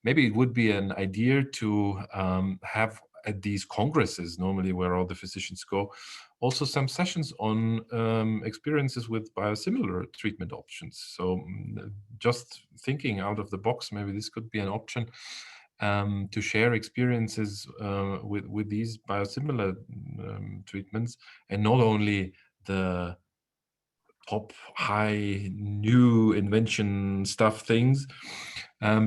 Maybe it would be an idea to have at these congresses, normally where all the physicians go, also some sessions on experiences with biosimilar treatment options. So just thinking out of the box, maybe this could be an option to share experiences with these biosimilar treatments, and not only the top high new invention stuff things,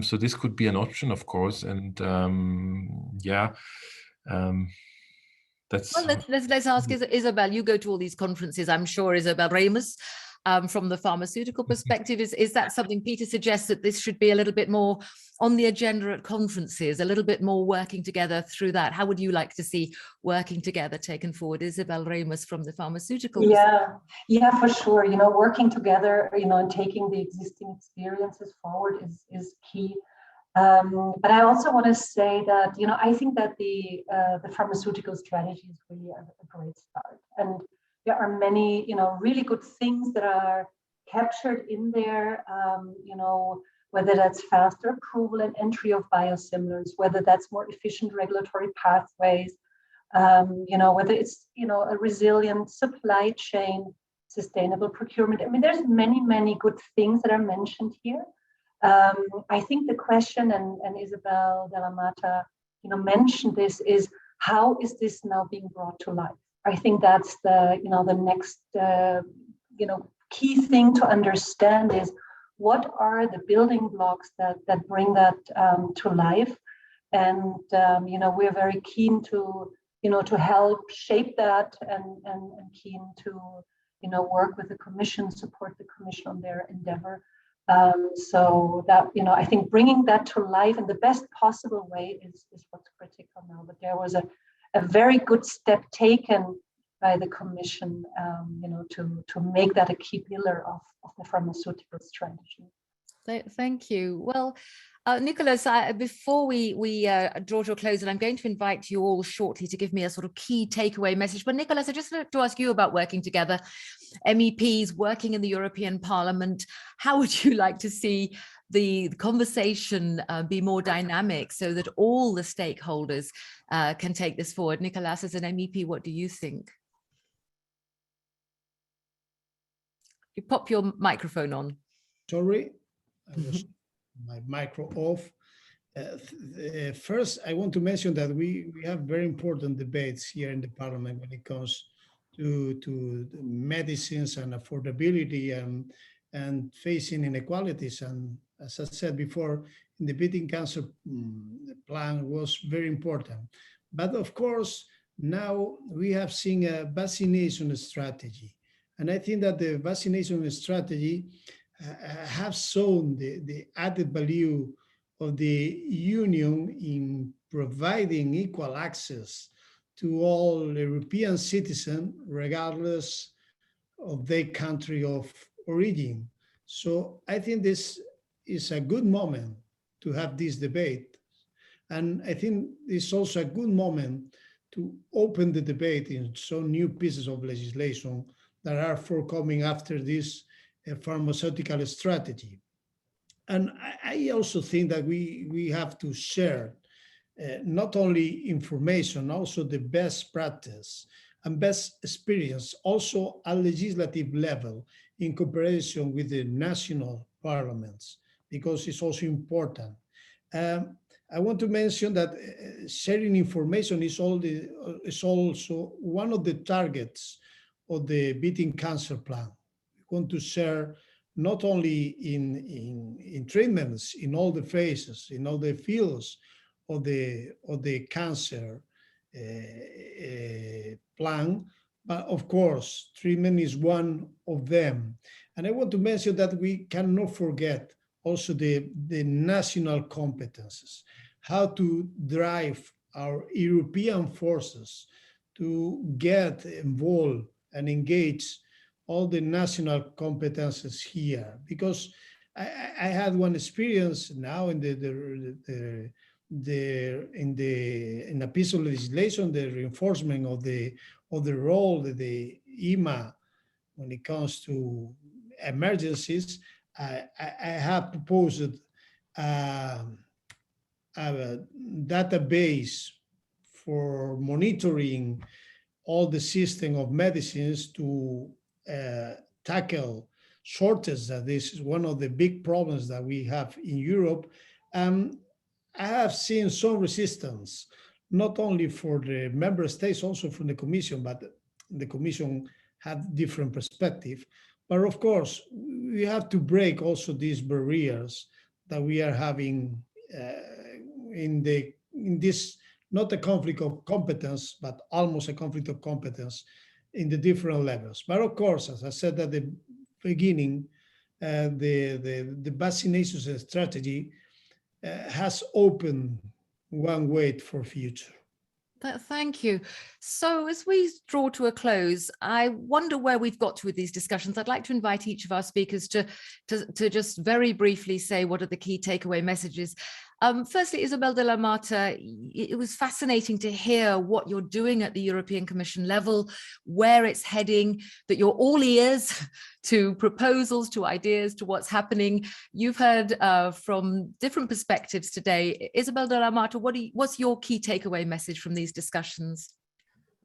So this could be an option, of course, and yeah, that's. Well, let's ask Isabel. You go to all these conferences. I'm sure Isabel Remus, from the pharmaceutical perspective, is that something Peter suggests, that this should be a little bit more on the agenda at conferences, a little bit more working together through that? How would you like to see working together taken forward? Isabel Remus from the pharmaceutical. Yeah, for sure. Working together, and taking the existing experiences forward is key. But I also want to say that, I think that the pharmaceutical strategy is really a great start. And there are many, really good things that are captured in there, whether that's faster approval and entry of biosimilars, whether that's more efficient regulatory pathways, whether it's, a resilient supply chain, sustainable procurement. I mean, there's many, many good things that are mentioned here. I think the question, and Isabel de la Mata, mentioned this, is how is this now being brought to life? I think that's the next, key thing to understand is what are the building blocks that bring that to life, and we're very keen to help shape that, and keen to work with the Commission, support the Commission on their endeavor. So that, I think bringing that to life in the best possible way is what's critical now. But there was a very good step taken by the Commission, to make that a key pillar of the pharmaceutical strategy. Thank you. Well, Nicolás, before we draw to a close, and I'm going to invite you all shortly to give me a sort of key takeaway message. But Nicolás, I just wanted to ask you about working together, MEPs working in the European Parliament. How would you like to see the conversation be more dynamic so that all the stakeholders can take this forward? Nicolás, as an MEP, what do you think? You pop your microphone on. Sorry, I was my micro off. First, I want to mention that we have very important debates here in the Parliament when it comes to medicines and affordability and facing inequalities. And as I said before, in the beating cancer plan was very important. But of course, now we have seen a vaccination strategy. And I think that the vaccination strategy have shown the added value of the Union in providing equal access to all European citizens, regardless of their country of origin. So I think this is a good moment to have this debate. And I think it's also a good moment to open the debate in some new pieces of legislation that are forthcoming after this pharmaceutical strategy. And I also think that we have to share not only information, also the best practice and best experience, also at legislative level in comparison with the national parliaments, because it's also important. I want to mention that sharing information is also one of the targets of the Beating Cancer Plan. We want to share not only in treatments, in all the phases, in all the fields of the cancer plan, but of course, treatment is one of them. And I want to mention that we cannot forget also the national competences, how to drive our European forces to get involved and engage all the national competences here. Because I had one experience now in a piece of legislation, the reinforcement of the role of the EMA when it comes to emergencies. I have proposed a database for monitoring all the system of medicines to tackle shortage. That this is one of the big problems that we have in Europe. I have seen some resistance, not only for the member states, also from the Commission, but the Commission had different perspective. But of course, we have to break also these barriers that we are having in this, not a conflict of competence, but almost a conflict of competence in the different levels. But of course, as I said at the beginning, the vaccination strategy has opened one way for future. Thank you. So as we draw to a close, I wonder where we've got to with these discussions. I'd like to invite each of our speakers to just very briefly say what are the key takeaway messages. Firstly, Isabel de la Mata, it was fascinating to hear what you're doing at the European Commission level, where it's heading, that you're all ears to proposals, to ideas, to what's happening. You've heard from different perspectives today. Isabel de la Mata, what's your key takeaway message from these discussions?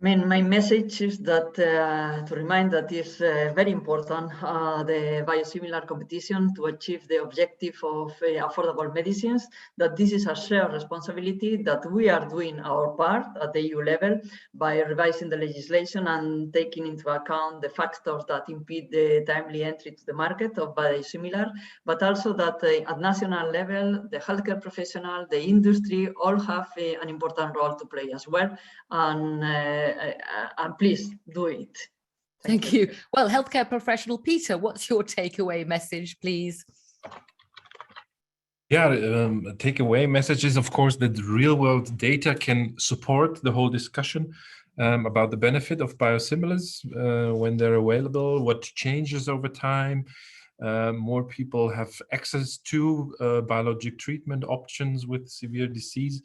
My message is that to remind that it's very important the biosimilar competition to achieve the objective of affordable medicines, that this is a shared responsibility, that we are doing our part at the EU level by revising the legislation and taking into account the factors that impede the timely entry to the market of biosimilar, but also that at national level, the healthcare professional, the industry all have an important role to play as well. And please do it. Thank you. Well, healthcare professional Peter, what's your takeaway message, please? Yeah, takeaway message is, of course, that real world data can support the whole discussion about the benefit of biosimilars when they're available, what changes over time. More people have access to biologic treatment options with severe disease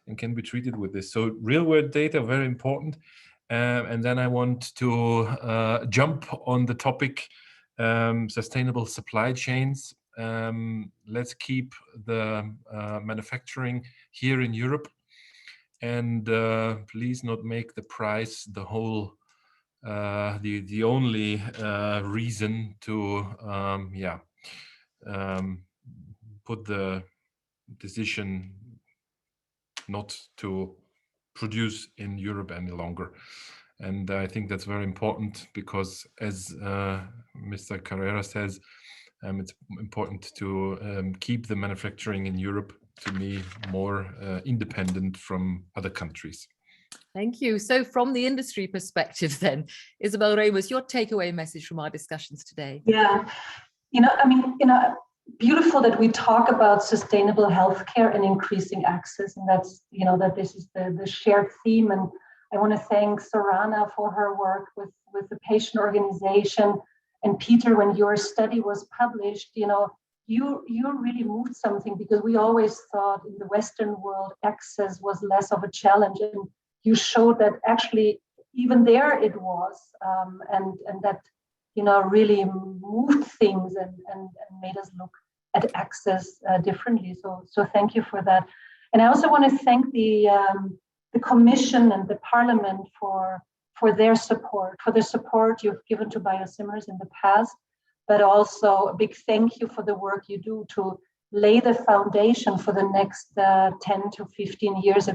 and can be treated with this. So real world data, very important. And then I want to jump on the topic, sustainable supply chains. Let's keep the manufacturing here in Europe, and please not make the price the whole, the only reason to, put the decision not to produce in Europe any longer. And I think that's very important because, as Mr. Carrera says, it's important to keep the manufacturing in Europe to be more independent from other countries. Thank you. So from the industry perspective then, Isabel, Remus, your takeaway message from our discussions today. Yeah, beautiful that we talk about sustainable healthcare and increasing access, and that's, that this is the shared theme. And I want to thank Zorana for her work with the patient organization. And Peter, when your study was published, you really moved something, because we always thought in the Western world access was less of a challenge, and you showed that actually even there it was, and that really moved things and made us look at access differently. So thank you for that. And I also want to thank the Commission and the Parliament for their support, you've given to biosimilars in the past, but also a big thank you for the work you do to lay the foundation for the next 10 to 15 years.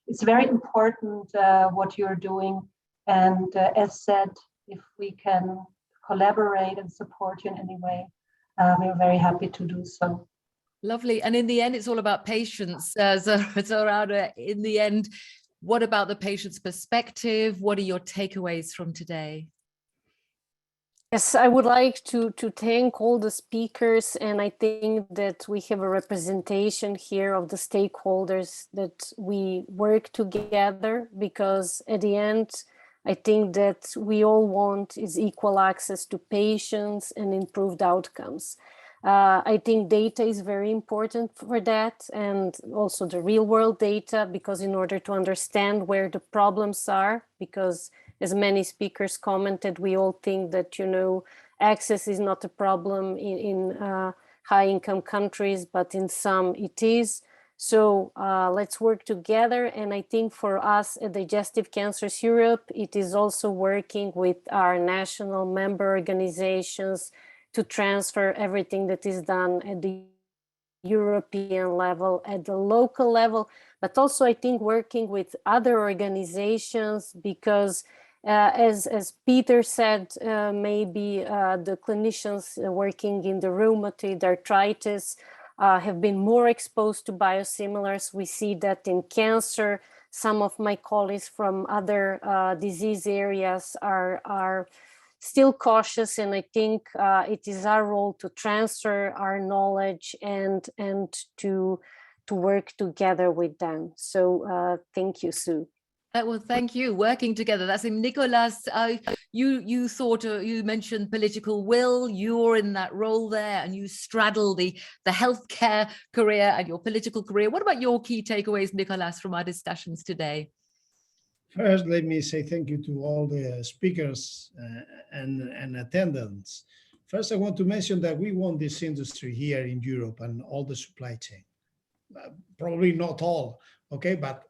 It's very important what you're doing. And as said, if we can collaborate and support you in any way, we're very happy to do so. Lovely. And in the end, it's all about patients. Zorana, in the end, what about the patient's perspective? What are your takeaways from today? Yes, I would like to thank all the speakers, and I think that we have a representation here of the stakeholders, that we work together, because at the end, I think that we all want is equal access to patients and improved outcomes. I think data is very important for that, and also the real world data, because in order to understand where the problems are, because as many speakers commented, we all think that, access is not a problem in high income countries, but in some it is. So let's work together. And I think for us at Digestive Cancers Europe, it is also working with our national member organizations to transfer everything that is done at the European level, at the local level, but also I think working with other organizations, because as Peter said, maybe the clinicians working in the rheumatoid arthritis have been more exposed to biosimilars. We see that in cancer, some of my colleagues from other disease areas are still cautious, and I think it is our role to transfer our knowledge and to work together with them. So thank you, Sue. Well, thank you. Working together. That's in Nicolás. You mentioned political will. You're in that role there, and you straddle the healthcare career and your political career. What about your key takeaways, Nicolás, from our discussions today? First, let me say thank you to all the speakers and attendants. First, I want to mention that we want this industry here in Europe and all the supply chain. Probably not all, okay, but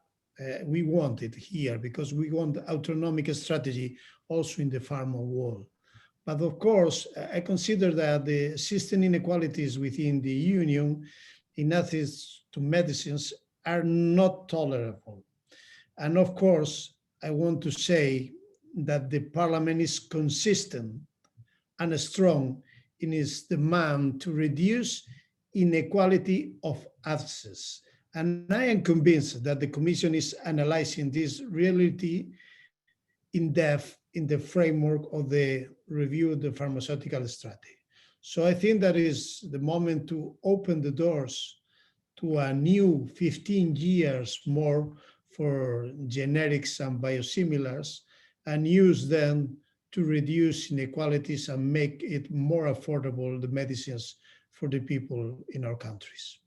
we want it here because we want autonomic strategy also in the pharma world. But of course, I consider that the system inequalities within the union in access to medicines are not tolerable. And of course, I want to say that the parliament is consistent and strong in its demand to reduce inequality of access. And I am convinced that the Commission is analyzing this reality in depth in the framework of the review of the pharmaceutical strategy. So I think that is the moment to open the doors to a new 15 years more for generics and biosimilars and use them to reduce inequalities and make it more affordable, the medicines for the people in our countries.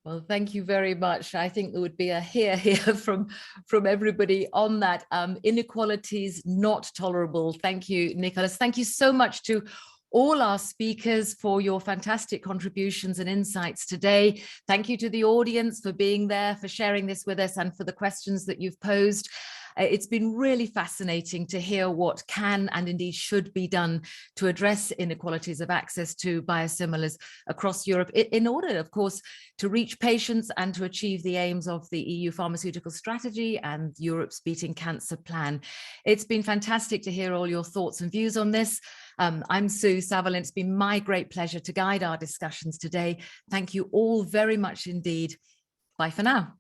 Well, thank you very much. I think there would be a hear here from everybody on that. Inequalities not tolerable. Thank you, Nicolás. Thank you so much to all our speakers for your fantastic contributions and insights today. Thank you to the audience for being there, for sharing this with us, and for the questions that you've posed. It's been really fascinating to hear what can and indeed should be done to address inequalities of access to biosimilars across Europe in order, of course, to reach patients and to achieve the aims of the EU pharmaceutical strategy and Europe's Beating Cancer plan. It's been fantastic to hear all your thoughts and views on this. I'm Sue Saville, and it's been my great pleasure to guide our discussions today. Thank you all very much indeed. Bye for now.